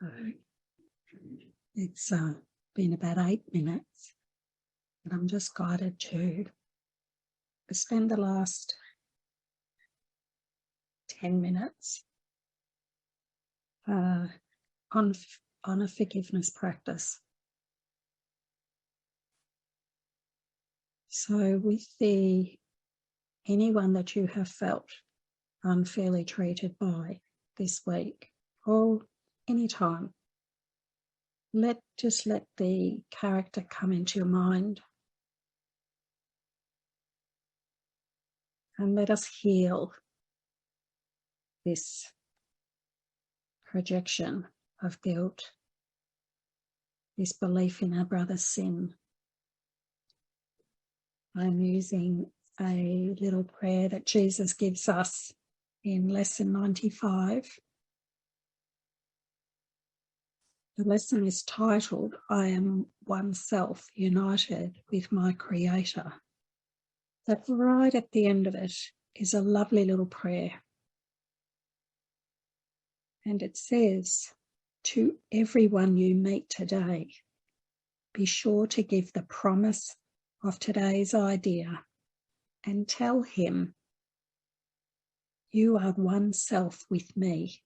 [SPEAKER 1] So it's been about 8 minutes, but I'm just guided to spend the last 10 minutes on a forgiveness practice. So with anyone that you have felt unfairly treated by this week or any time, just let the character come into your mind and let us heal this projection of guilt, this belief in our brother's sin. I'm using a little prayer that Jesus gives us in lesson 95. The lesson is titled, I am oneself united with my Creator. That right at the end of it is a lovely little prayer. And it says, to everyone you meet today, be sure to give the promise of today's idea and tell him, you are one self with me,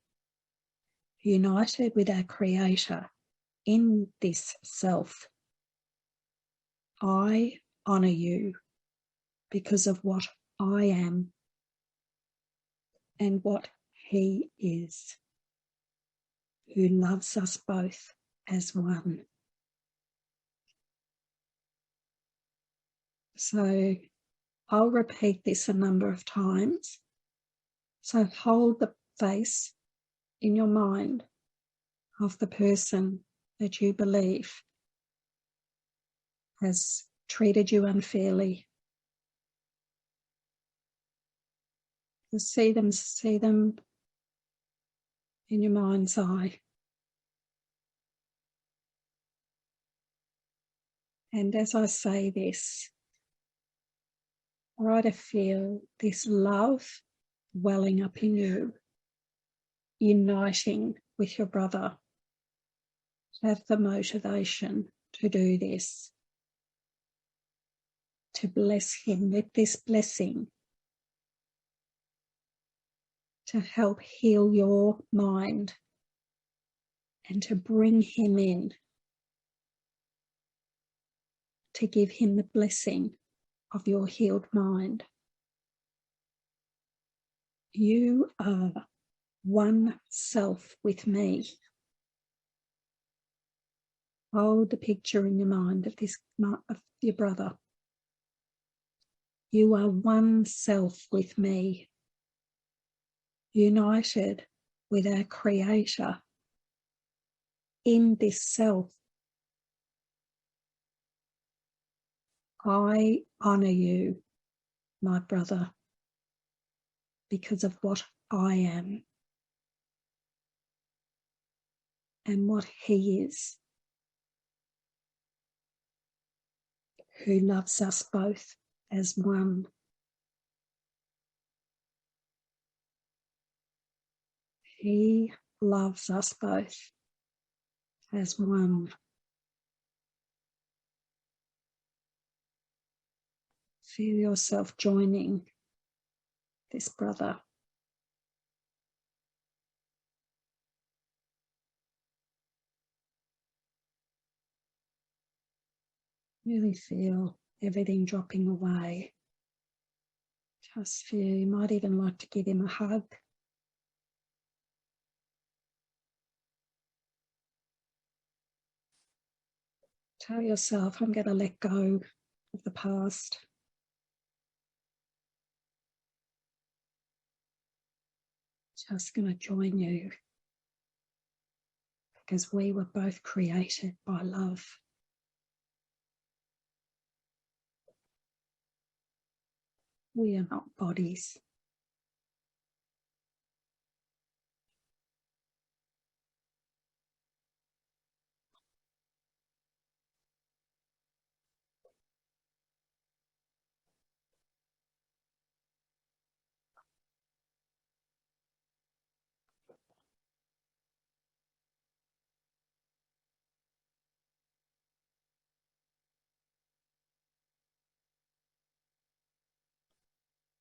[SPEAKER 1] united with our Creator in this self. I honour you because of what I am and what he is, who loves us both as one. So I'll repeat this a number of times. So hold the face in your mind of the person that you believe has treated you unfairly. Just see them in your mind's eye. And as I say this, try to feel this love welling up in you, uniting with your brother. Have the motivation to do this, to bless him with this blessing, to help heal your mind and to bring him in, to give him the blessing of your healed mind. You are one self with me. Hold the picture in your mind of your brother. You are one self with me, united with our Creator in this self. I honour you, my brother, because of what I am and what he is, who loves us both as one. He loves us both as one. Feel yourself joining this brother. Really feel everything dropping away. Just feel you might even like to give him a hug. Tell yourself, I'm going to let go of the past. Just going to join you because we were both created by love. We are not bodies.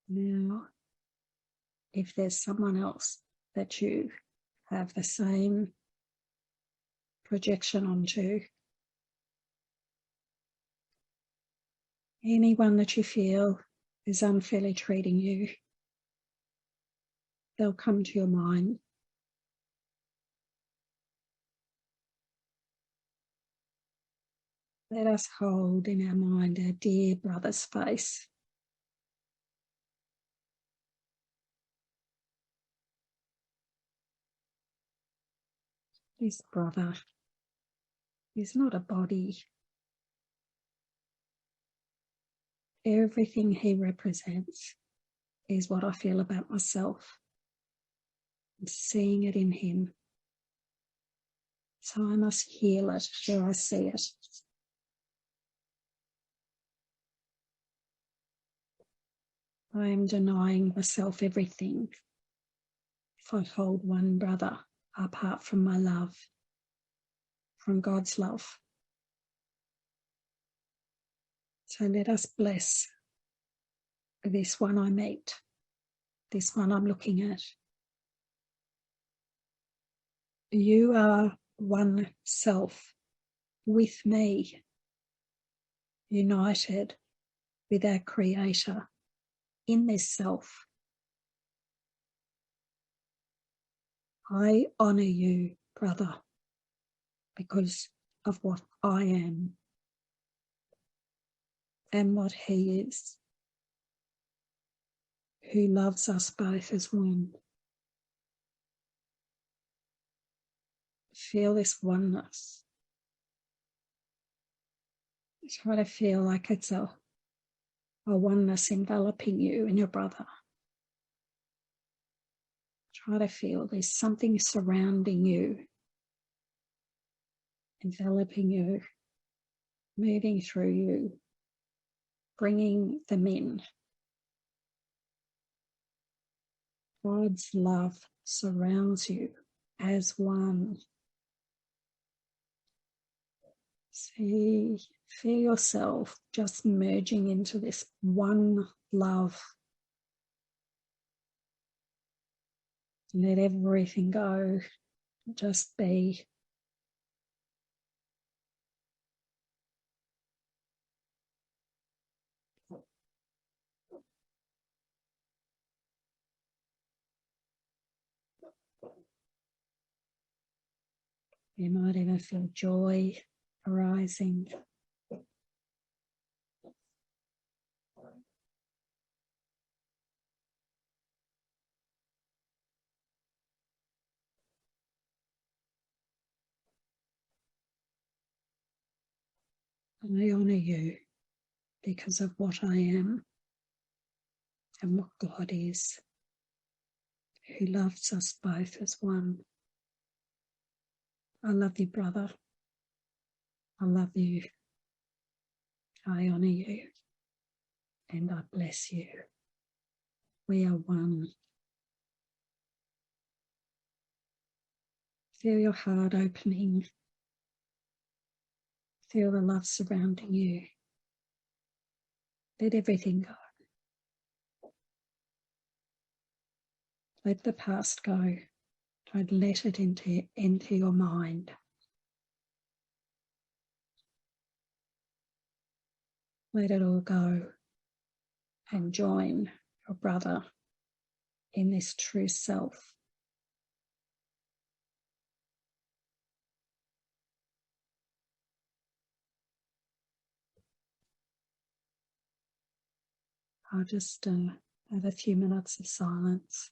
[SPEAKER 1] Now, if there's someone else that you have the same projection onto, anyone that you feel is unfairly treating you, they'll come to your mind. Let us hold in our mind our dear brother's face. This brother is not a body. Everything he represents is what I feel about myself. I'm seeing it in him. So I must heal it where I see it. I am denying myself everything if I hold one brother apart from my love, from God's love. So let us bless this one I meet, this one I'm looking at. You are one self with me, united with our Creator in this self. I honour you, brother, because of what I am and what He is, who loves us both as one. Feel this oneness. Try to feel like it's a oneness enveloping you and your brother. Try to feel there's something surrounding you, enveloping you, moving through you, bringing them in. God's love surrounds you as one. See, feel yourself just merging into this one love. Let everything go. Just be. You might even feel joy arising. I honour you because of what I am and what God is, who loves us both as one. I love you, brother. I love you. I honour you. And I bless you. We are one. Feel your heart opening. Feel the love surrounding you. Let everything go. Let the past go. Don't let it into your mind. Let it all go and join your brother in this true self. I'll just have a few minutes of silence.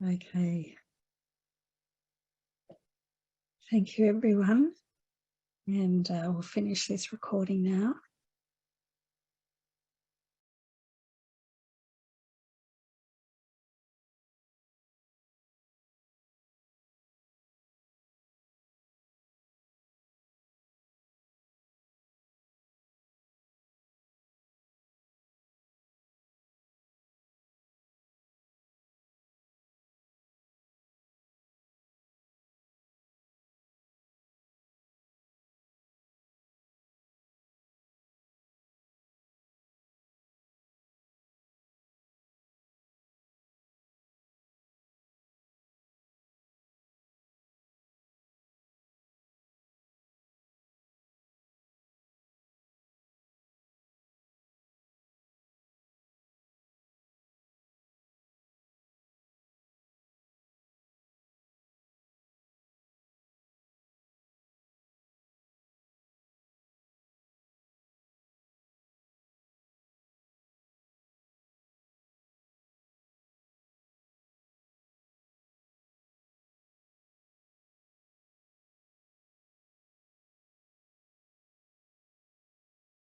[SPEAKER 1] Okay. Thank you, everyone. And we'll finish this recording now.